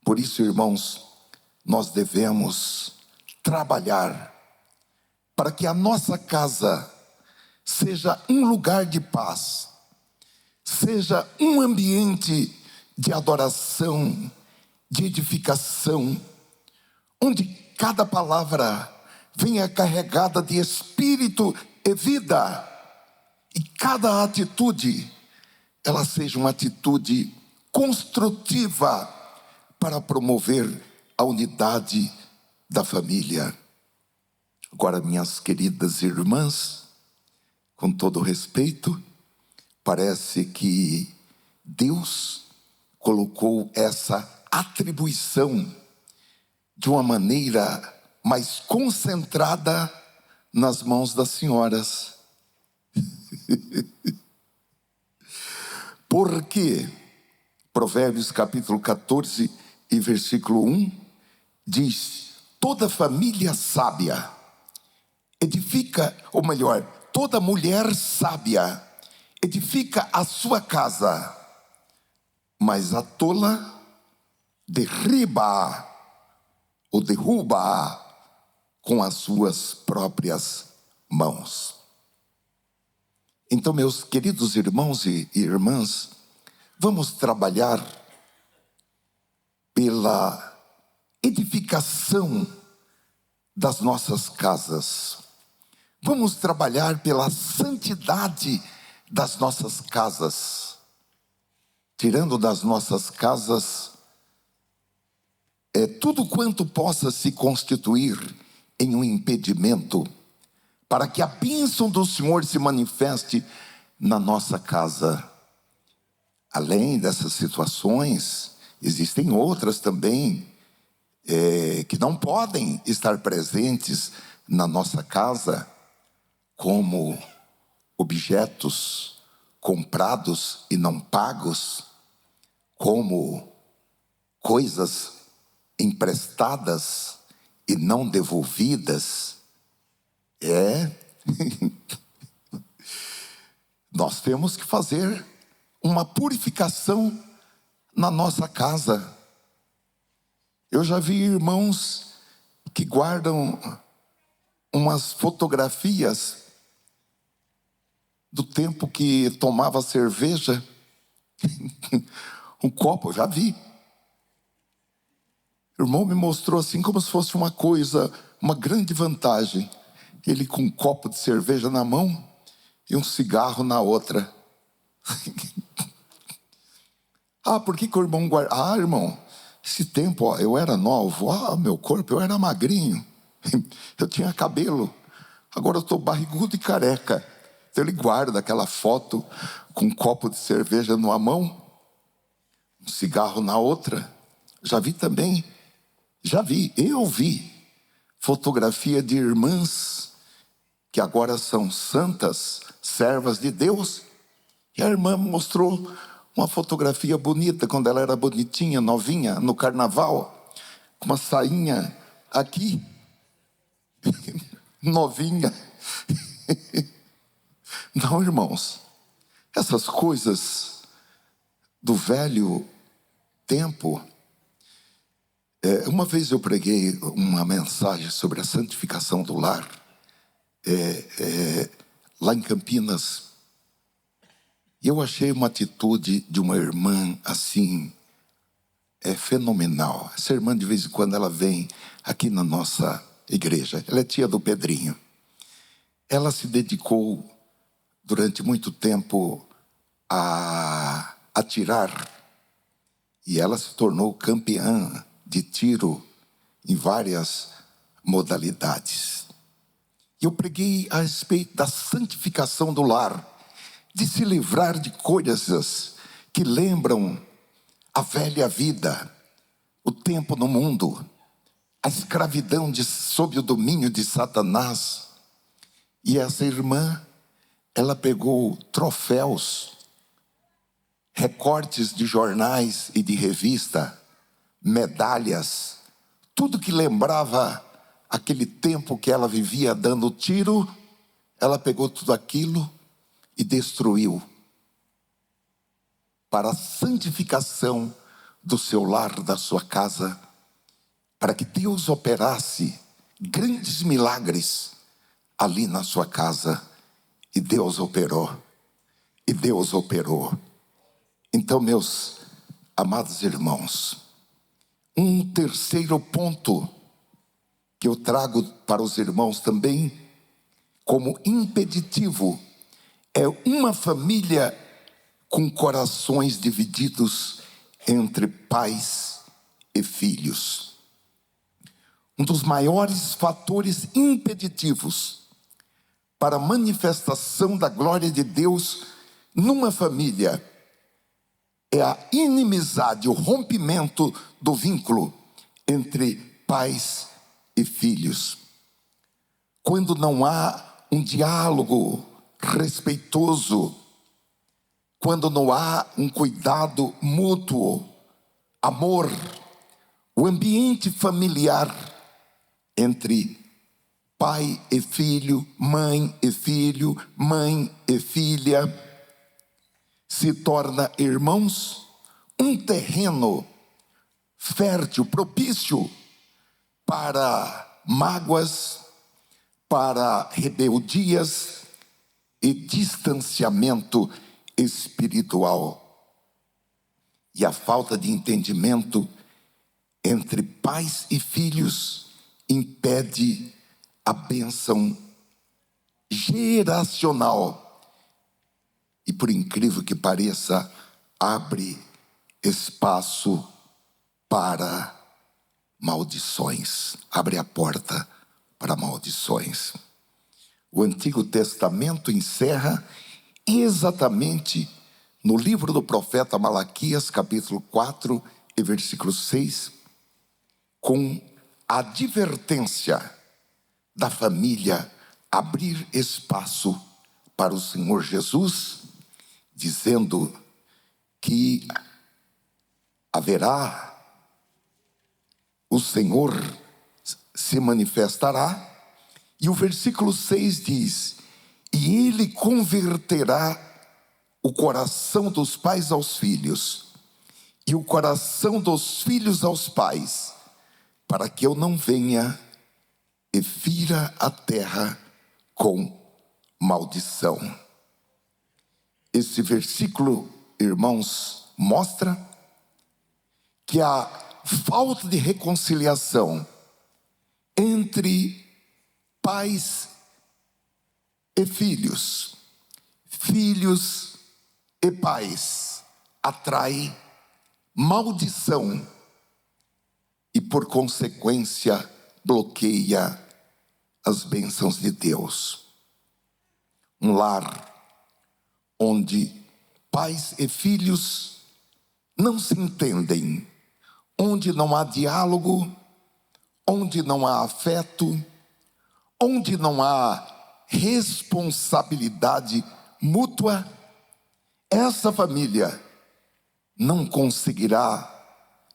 Speaker 1: Por isso, irmãos, nós devemos trabalhar para que a nossa casa seja um lugar de paz, seja um ambiente de adoração, de edificação, onde cada palavra venha carregada de espírito e vida, e cada atitude, ela seja uma atitude construtiva para promover a unidade da família. Agora, minhas queridas irmãs, com todo respeito, parece que Deus colocou essa atribuição de uma maneira mais concentrada nas mãos das senhoras. Porque Provérbios capítulo 14 e versículo 1 diz: toda família sábia edifica, ou melhor, toda mulher sábia edifica a sua casa, mas a tola derriba ou derruba com as suas próprias mãos. Então, meus queridos irmãos e irmãs, vamos trabalhar pela edificação das nossas casas. Vamos trabalhar pela santidade das nossas casas, tirando das nossas casas tudo quanto possa se constituir em um impedimento para que a bênção do Senhor se manifeste na nossa casa. Além dessas situações, existem outras também que não podem estar presentes na nossa casa, como objetos comprados e não pagos, como coisas emprestadas e não devolvidas. Nós temos que fazer uma purificação na nossa casa. Eu já vi irmãos que guardam umas fotografias do tempo que tomava cerveja. Um copo, eu já vi. O irmão me mostrou assim como se fosse uma coisa, uma grande vantagem. Ele com um copo de cerveja na mão e um cigarro na outra. Por que o irmão guarda? Irmão, esse tempo, eu era novo, meu corpo, eu era magrinho. Eu tinha cabelo. Agora eu estou barrigudo e careca. Então ele guarda aquela foto com um copo de cerveja numa mão, um cigarro na outra. Já vi também, eu vi fotografia de irmãs que agora são santas, servas de Deus. E a irmã mostrou uma fotografia bonita, quando ela era bonitinha, novinha, no carnaval, com uma sainha aqui, novinha. Não, irmãos, essas coisas do velho tempo. Uma vez eu preguei uma mensagem sobre a santificação do lar, lá em Campinas. E eu achei uma atitude de uma irmã assim, fenomenal. Essa irmã, de vez em quando, ela vem aqui na nossa igreja. Ela é tia do Pedrinho. Ela se dedicou durante muito tempo a atirar. E ela se tornou campeã de tiro em várias modalidades. E eu preguei a respeito da santificação do lar, de se livrar de coisas que lembram a velha vida, o tempo no mundo, a escravidão sob o domínio de Satanás. E essa irmã, ela pegou troféus, recortes de jornais e de revista, medalhas, tudo que lembrava aquele tempo que ela vivia dando tiro. Ela pegou tudo aquilo e destruiu, para a santificação do seu lar, da sua casa, para que Deus operasse grandes milagres ali na sua casa. E Deus operou, e Deus operou. Então, meus amados irmãos, um terceiro ponto que eu trago para os irmãos também, como impeditivo, é uma família com corações divididos entre pais e filhos. Um dos maiores fatores impeditivos para a manifestação da glória de Deus numa família é a inimizade, o rompimento do vínculo entre pais e filhos. Quando não há um diálogo respeitoso, quando não há um cuidado mútuo, amor, o ambiente familiar entre pai e filho, mãe e filho, mãe e filha, se torna, irmãos, um terreno fértil, propício para mágoas, para rebeldias e distanciamento espiritual. E a falta de entendimento entre pais e filhos impede a bênção geracional. E por incrível que pareça, abre espaço para maldições, abre a porta para maldições. O Antigo Testamento encerra exatamente no livro do profeta Malaquias, capítulo 4 e versículo 6, com a advertência da família abrir espaço para o Senhor Jesus, dizendo que haverá, o Senhor se manifestará. E o versículo 6 diz: e ele converterá o coração dos pais aos filhos, e o coração dos filhos aos pais, para que eu não venha e fira a terra com maldição. Esse versículo, irmãos, mostra que a falta de reconciliação entre pais e filhos, filhos e pais, atrai maldição e, por consequência, bloqueia as bênçãos de Deus. Um lar onde pais e filhos não se entendem, onde não há diálogo, onde não há afeto, onde não há responsabilidade mútua, essa família não conseguirá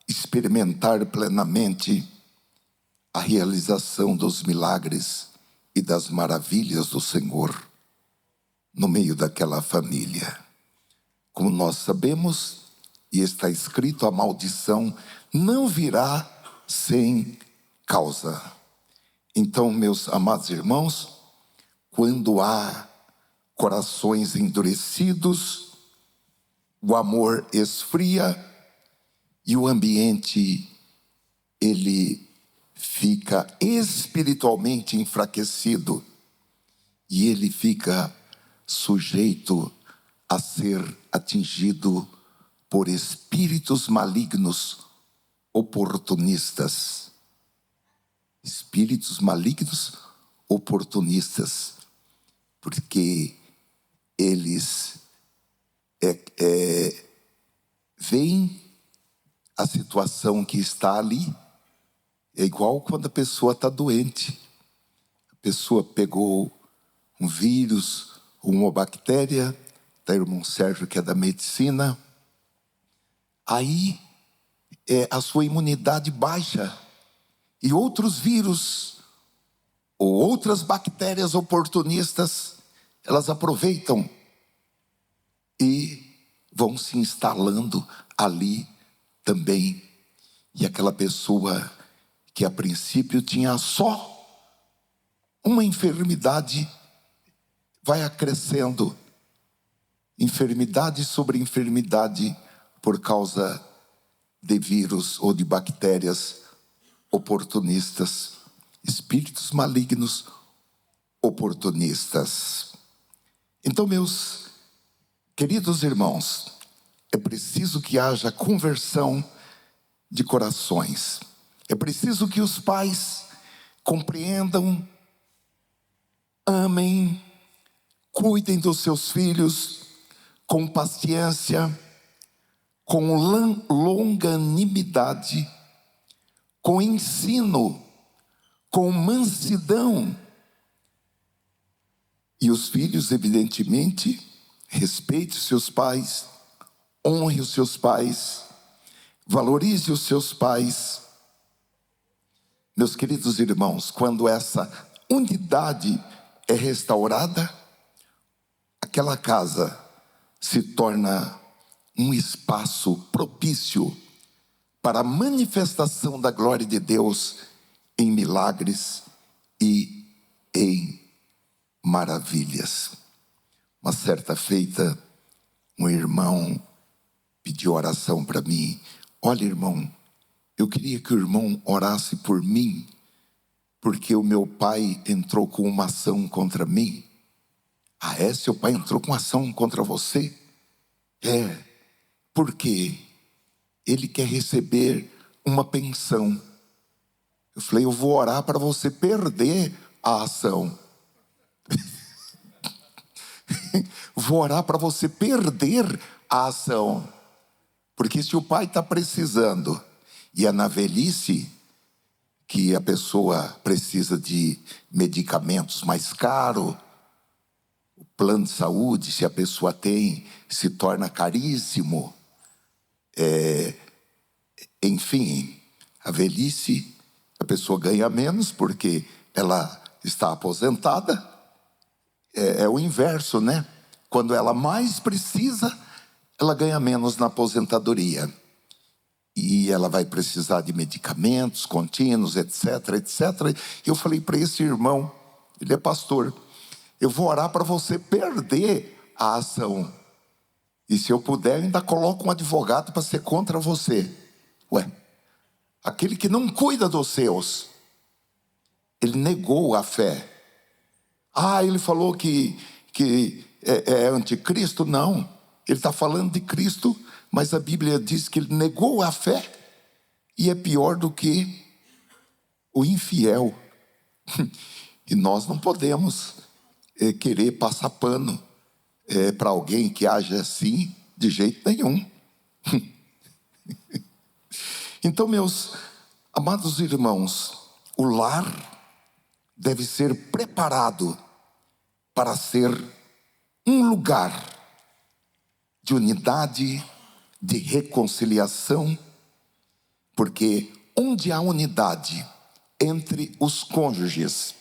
Speaker 1: experimentar plenamente a realização dos milagres e das maravilhas do Senhor no meio daquela família. Como nós sabemos, e está escrito, a maldição não virá sem causa. Então, meus amados irmãos, quando há corações endurecidos, o amor esfria e o ambiente, ele fica espiritualmente enfraquecido e ele fica sujeito a ser atingido por espíritos malignos oportunistas. Espíritos malignos oportunistas, porque eles veem a situação que está ali. É igual quando a pessoa está doente. A pessoa pegou um vírus, uma bactéria, da irmão Sérgio, que é da medicina. Aí a sua imunidade baixa. E outros vírus, ou outras bactérias oportunistas, elas aproveitam e vão se instalando ali também. E aquela pessoa que a princípio tinha só uma enfermidade, vai acrescendo enfermidade sobre enfermidade por causa de vírus ou de bactérias oportunistas, espíritos malignos oportunistas. Então, meus queridos irmãos, é preciso que haja conversão de corações. É preciso que os pais compreendam, amem, cuidem dos seus filhos com paciência, com longanimidade, com ensino, com mansidão. E os filhos, evidentemente, respeite os seus pais, honre os seus pais, valorize os seus pais. Meus queridos irmãos, quando essa unidade é restaurada, aquela casa se torna um espaço propício para a manifestação da glória de Deus em milagres e em maravilhas. Uma certa feita, um irmão pediu oração para mim. Olha, irmão, eu queria que o irmão orasse por mim, porque o meu pai entrou com uma ação contra mim. Ah, é? Seu pai entrou com ação contra você? É, porque ele quer receber uma pensão. Eu falei, eu vou orar para você perder a ação. Vou orar para você perder a ação. Porque se o pai está precisando, e é na velhice que a pessoa precisa de medicamentos mais caros, o plano de saúde, se a pessoa tem, se torna caríssimo. Enfim, a velhice, a pessoa ganha menos porque ela está aposentada. É o inverso, né? Quando ela mais precisa, ela ganha menos na aposentadoria. E ela vai precisar de medicamentos contínuos, etc, etc. Eu falei para esse irmão, ele é pastor, eu vou orar para você perder a ação. E se eu puder, ainda coloco um advogado para ser contra você. Ué, aquele que não cuida dos seus, ele negou a fé. Ah, ele falou que é anticristo? Não, ele está falando de Cristo, mas a Bíblia diz que ele negou a fé e é pior do que o infiel. E nós não podemos querer passar pano para alguém que age assim de jeito nenhum. Então, meus amados irmãos, o lar deve ser preparado para ser um lugar de unidade, de reconciliação, porque onde há unidade entre os cônjuges,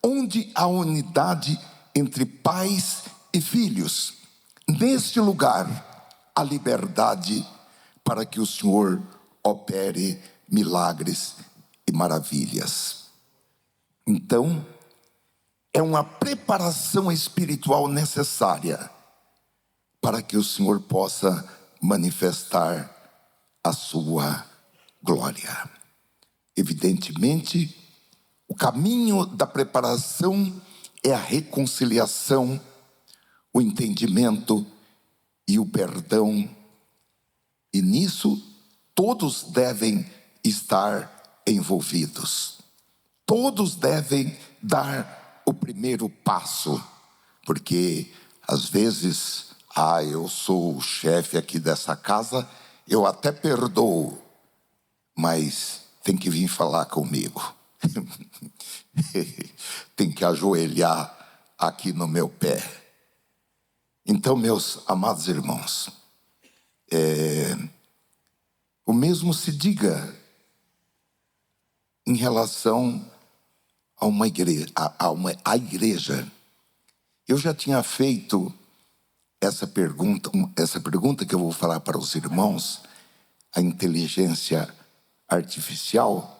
Speaker 1: onde há unidade entre pais e filhos, neste lugar há liberdade para que o Senhor opere milagres e maravilhas. Então, é uma preparação espiritual necessária para que o Senhor possa manifestar a sua glória. Evidentemente, o caminho da preparação é a reconciliação, o entendimento e o perdão. E nisso, todos devem estar envolvidos. Todos devem dar o primeiro passo, porque às vezes, eu sou o chefe aqui dessa casa, eu até perdoo, mas tem que vir falar comigo. Tem que ajoelhar aqui no meu pé. Então, meus amados irmãos, o mesmo se diga em relação a uma igreja, a igreja. Eu já tinha feito essa pergunta que eu vou falar para os irmãos, a inteligência artificial,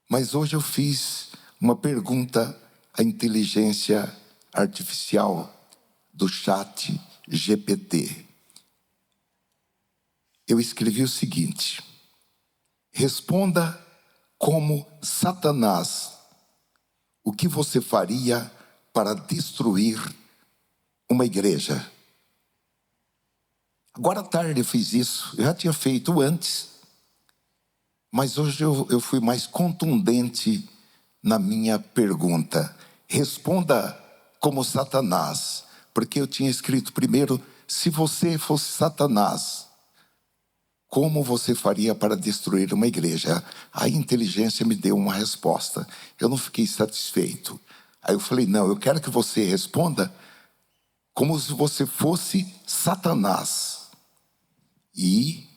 Speaker 1: mas hoje eu fiz uma pergunta à inteligência artificial do chat GPT. Eu escrevi o seguinte: responda como Satanás, o que você faria para destruir uma igreja? Agora à tarde eu fiz isso, eu já tinha feito antes, mas hoje eu fui mais contundente na minha pergunta. Responda como Satanás, porque eu tinha escrito primeiro: se você fosse Satanás, como você faria para destruir uma igreja? A inteligência me deu uma resposta. Eu não fiquei satisfeito. Aí eu falei: não, eu quero que você responda como se você fosse Satanás. E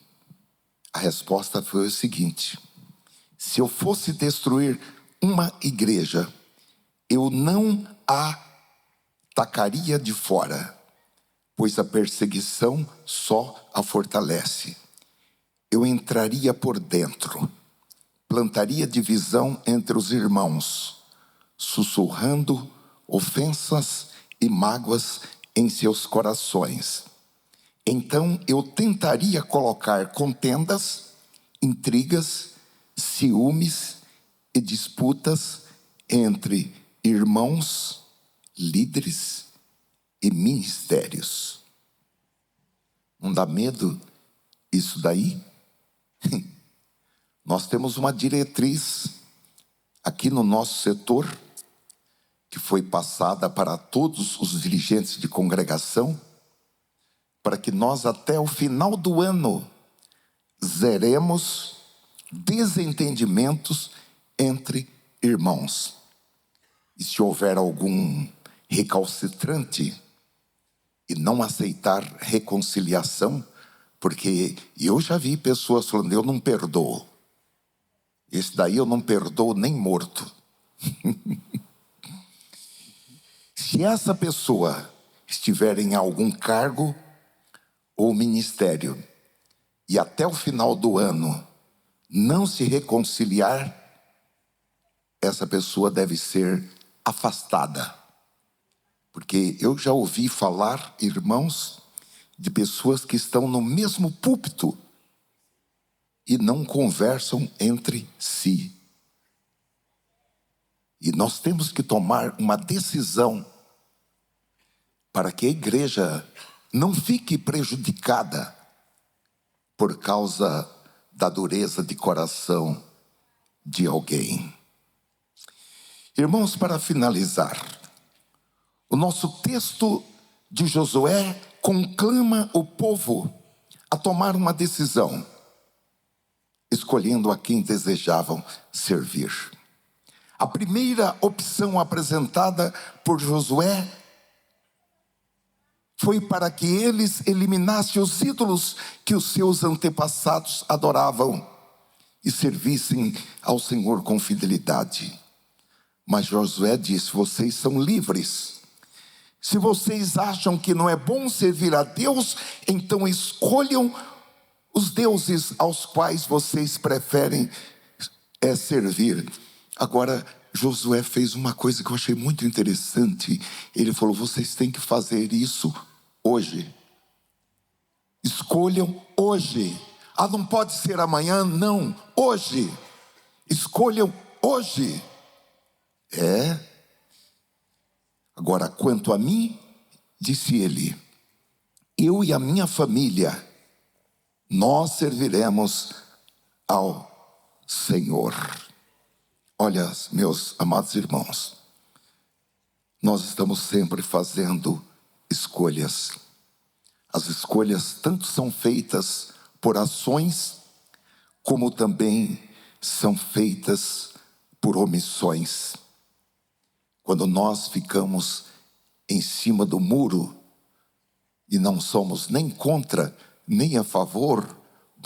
Speaker 1: a resposta foi o seguinte: se eu fosse destruir uma igreja, eu não a atacaria de fora, pois a perseguição só a fortalece. Eu entraria por dentro, plantaria divisão entre os irmãos, sussurrando ofensas e mágoas em seus corações. Então eu tentaria colocar contendas, intrigas, ciúmes e disputas entre irmãos, líderes e ministérios. Não dá medo isso daí? Nós temos uma diretriz aqui no nosso setor, que foi passada para todos os dirigentes de congregação, para que nós até o final do ano zeremos desentendimentos entre irmãos. E se houver algum recalcitrante e não aceitar reconciliação, porque eu já vi pessoas falando: eu não perdoo. Esse daí eu não perdoo nem morto. Se essa pessoa estiver em algum cargo ou ministério e até o final do ano não se reconciliar, essa pessoa deve ser afastada. Porque eu já ouvi falar, irmãos, de pessoas que estão no mesmo púlpito e não conversam entre si. E nós temos que tomar uma decisão para que a igreja não fique prejudicada por causa da dureza de coração de alguém. Irmãos, para finalizar, o nosso texto de Josué conclama o povo a tomar uma decisão, escolhendo a quem desejavam servir. A primeira opção apresentada por Josué foi para que eles eliminassem os ídolos que os seus antepassados adoravam e servissem ao Senhor com fidelidade. Mas Josué disse: vocês são livres. Se vocês acham que não é bom servir a Deus, então escolham os deuses aos quais vocês preferem servir. Agora, Josué fez uma coisa que eu achei muito interessante. Ele falou: vocês têm que fazer isso hoje. Escolham hoje. Ah, não pode ser amanhã? Não, hoje. Escolham hoje. Agora, quanto a mim, disse ele, eu e a minha família, nós serviremos ao Senhor. Olha, meus amados irmãos, nós estamos sempre fazendo escolhas. As escolhas tanto são feitas por ações, como também são feitas por omissões. Quando nós ficamos em cima do muro e não somos nem contra, nem a favor,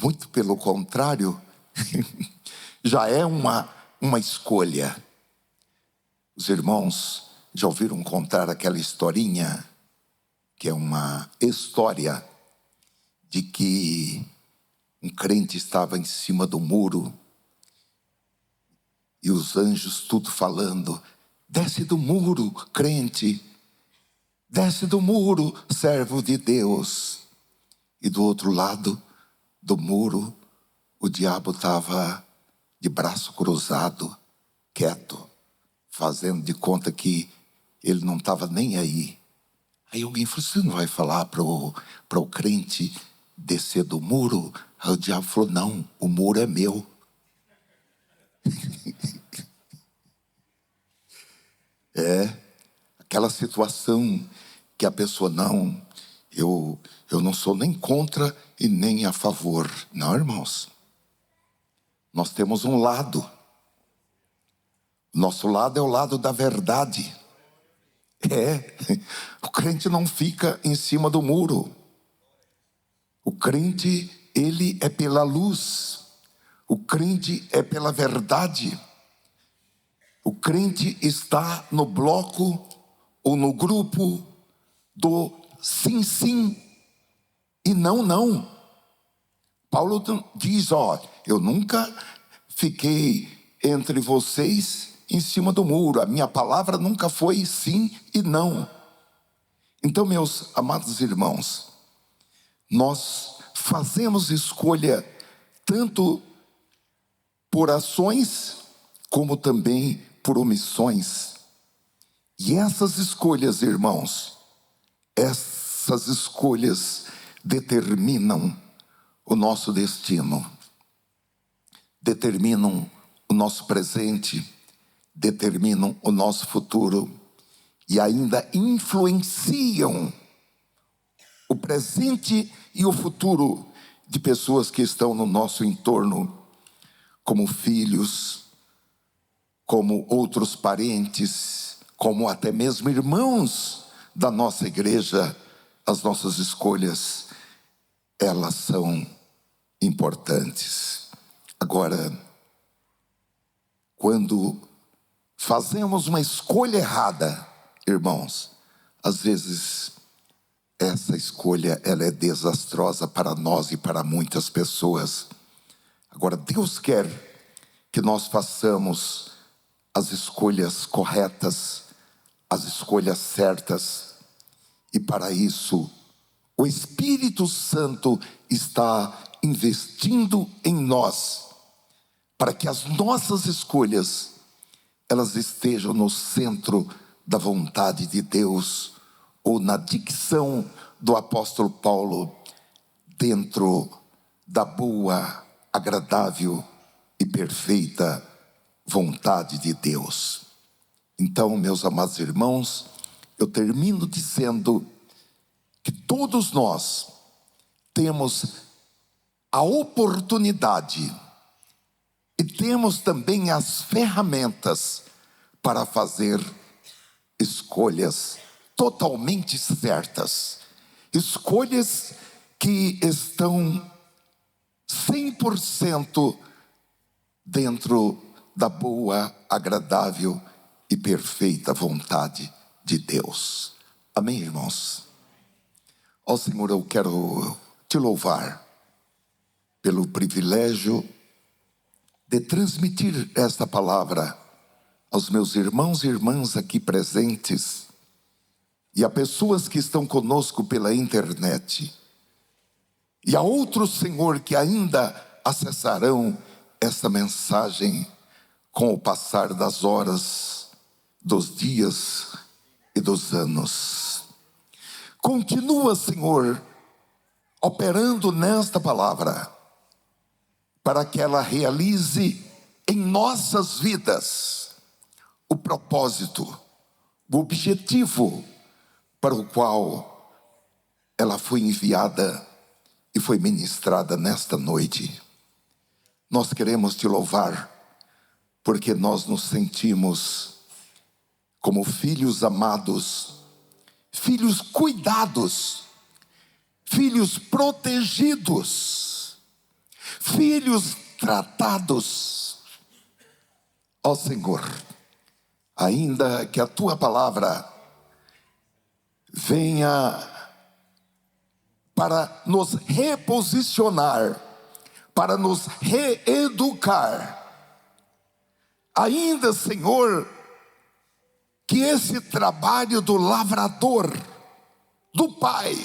Speaker 1: muito pelo contrário, já é uma escolha. Os irmãos já ouviram contar aquela historinha, que é uma história de que um crente estava em cima do muro e os anjos tudo falando: desce do muro, crente, desce do muro, servo de Deus. E do outro lado do muro, o diabo estava de braço cruzado, quieto, fazendo de conta que ele não estava nem aí. Aí alguém falou: você não vai falar para o crente descer do muro? Aí o diabo falou: não, o muro é meu. Aquela situação que a pessoa: não, eu não sou nem contra e nem a favor. Não, irmãos, nós temos um lado. Nosso lado é o lado da verdade. O crente não fica em cima do muro. O crente, ele é pela luz. O crente é pela verdade. O crente está no bloco ou no grupo do sim, sim e não, não. Paulo diz: eu nunca fiquei entre vocês em cima do muro. A minha palavra nunca foi sim e não. Então, meus amados irmãos, nós fazemos escolha tanto por ações como também por omissões. E essas escolhas, irmãos, essas escolhas determinam o nosso destino, determinam o nosso presente, determinam o nosso futuro e ainda influenciam o presente e o futuro de pessoas que estão no nosso entorno, como filhos, como outros parentes, como até mesmo irmãos da nossa igreja. As nossas escolhas, elas são importantes. Agora, quando fazemos uma escolha errada, irmãos, às vezes essa escolha ela é desastrosa para nós e para muitas pessoas. Agora, Deus quer que nós façamos as escolhas corretas, as escolhas certas, e para isso o Espírito Santo está investindo em nós, para que as nossas escolhas elas estejam no centro da vontade de Deus, ou na dicção do apóstolo Paulo, dentro da boa, agradável e perfeita vontade de Deus. Então, meus amados irmãos, eu termino dizendo que todos nós temos a oportunidade e temos também as ferramentas para fazer escolhas totalmente certas, escolhas que estão 100% dentro da boa, agradável e perfeita vontade de Deus. Amém, irmãos? Ó Senhor, eu quero te louvar pelo privilégio de transmitir esta palavra aos meus irmãos e irmãs aqui presentes e a pessoas que estão conosco pela internet e a outros, Senhor, que ainda acessarão esta mensagem com o passar das horas, dos dias e dos anos. Continua, Senhor, operando nesta palavra, para que ela realize em nossas vidas o propósito, o objetivo para o qual ela foi enviada e foi ministrada nesta noite. Nós queremos te louvar, porque nós nos sentimos como filhos amados, filhos cuidados, filhos protegidos, filhos tratados. Ó Senhor, ainda que a tua palavra venha para nos reposicionar, para nos reeducar, ainda, Senhor, que esse trabalho do lavrador, do Pai,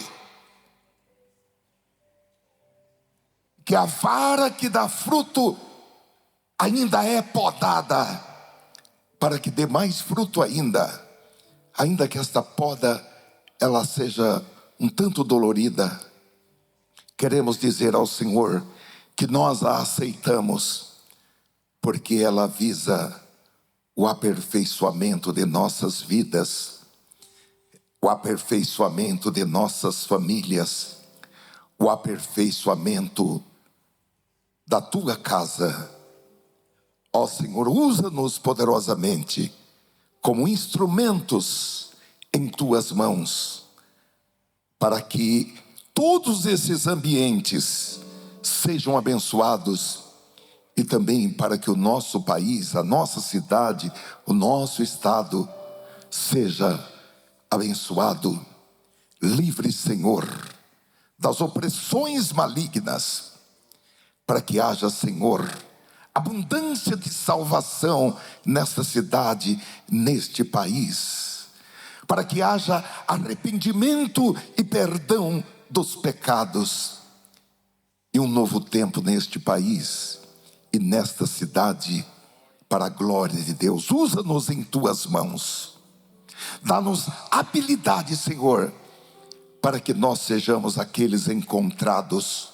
Speaker 1: que a vara que dá fruto ainda é podada, para que dê mais fruto ainda que esta poda ela seja um tanto dolorida. Queremos dizer ao Senhor que nós a aceitamos, porque ela visa o aperfeiçoamento de nossas vidas, o aperfeiçoamento de nossas famílias, o aperfeiçoamento da tua casa. Ó Senhor, usa-nos poderosamente como instrumentos em tuas mãos, para que todos esses ambientes sejam abençoados e também para que o nosso país, a nossa cidade, o nosso estado seja abençoado. Livre, Senhor, das opressões malignas, para que haja, Senhor, abundância de salvação nesta cidade, neste país, para que haja arrependimento e perdão dos pecados, e um novo tempo neste país e nesta cidade, para a glória de Deus. Usa-nos em tuas mãos, dá-nos habilidade, Senhor, para que nós sejamos aqueles encontrados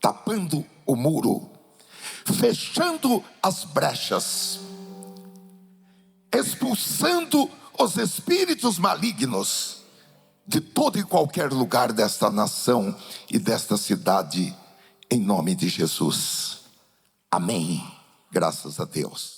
Speaker 1: tapando o muro, fechando as brechas, expulsando os espíritos malignos de todo e qualquer lugar desta nação e desta cidade, em nome de Jesus. Amém. Graças a Deus.